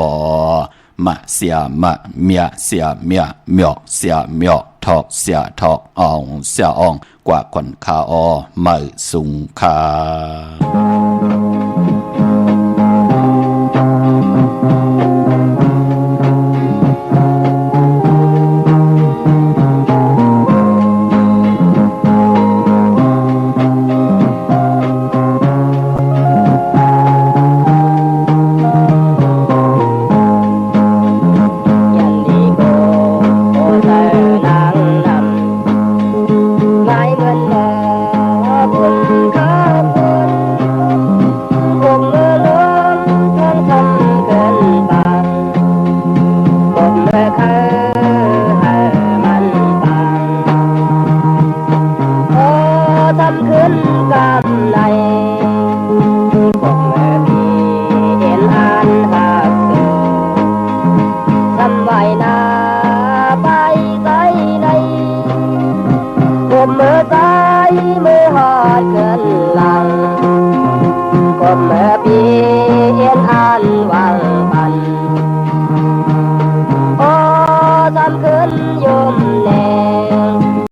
มะเสียมะเมียเสียเมียเมียเสียเมียทอกเสียทอกอ่องเสียอ่องกว่าคนคาไม่สุงคาHãy subscribe cho kênh Ghiền Mì Gõ để không bỏ lỡ mơ tay mơ hỏi cơn lặng còn mơ biển an vang bần ô dám cơn